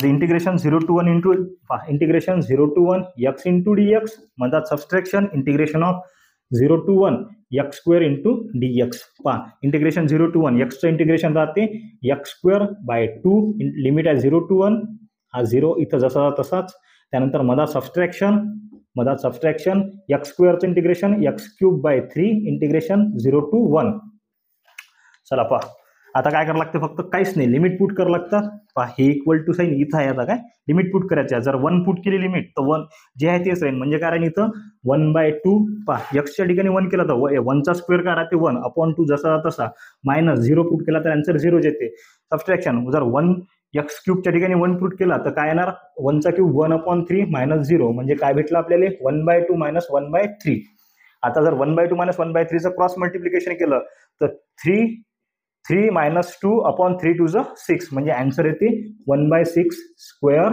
integration 0 to 1 into, पहा integration 0 to 1 x into dx, मधात subtraction integration of 0 to 1 x² into dx. पहा इंटिग्रेशन 0 to 1 x चं इंटिग्रेशन राहते x²/2, लिमिट आहे 0 to 1, हा 0 इथं जसा तसाच. त्यानंतर मधात सबस्ट्रॅक्शन x² चं इंटिग्रेशन x³/3 इंटिग्रेशन 0 to 1. चला पहा आता काय करावं लागतं, फक्त काहीच नाही, लिमिट पुट करावं लागतं. पहा हे इक्वल टू साईन इथं आहे, आता काय लिमिट पुट करायचं. जर 1 पुट केली लिमिट तर 1 जे आहे तेच राहील. म्हणजे काय राहील इथं 1/2. पहा एक्सच्या ठिकाणी 1 केला तर 1चा स्क्वेअर काय राहते 1/2 जसा तसा, मायनस 0 पुट केला तर आन्सर 0 येते. सबस्ट्रॅक्शन जर 1 x³ च्या ठिकाणी 1 पुट केला तर काय येणार, 1चा क्यूब 1/3 मायनस 0, म्हणजे काय भेटलं आपल्याला 1/2 मायनस 1/3. आता जर 1/2 मायनस 1/3 चं क्रॉस मल्टिप्लिकेशन केलं तर 3 मायनस 2/3 2 6, म्हणजे आन्सर येते 1/6 स्क्वेअर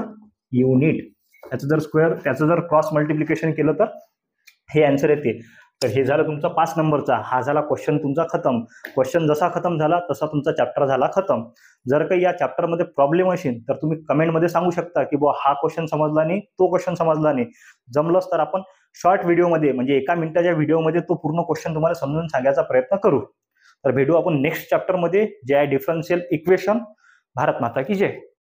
युनिट. त्याचं जर क्रॉस मल्टिप्लिकेशन केलं तर हे आन्सर येते. तर हे झालं तुमचा 5 नंबरचा, हा झाला क्वेश्चन तुमचा खतम. क्वेश्चन जसा खतम झाला तसा तुमचा चॅप्टर झाला खतम. जर काही या चॅप्टरमध्ये प्रॉब्लेम असेल तर तुम्ही कमेंटमध्ये सांगू शकता की बुवा हा क्वेश्चन समजला नाही, तो क्वेश्चन समजला नाही. जमलंच तर आपण शॉर्ट व्हिडिओमध्ये म्हणजे 1 मिनिटाच्या व्हिडिओमध्ये तो पूर्ण क्वेश्चन तुम्हाला समजून सांगायचा प्रयत्न करू. तर भेटू आपण नेक्स्ट चॅप्टरमध्ये, जे आहे डिफरन्शियल इक्वेशन. भारत माता की जय.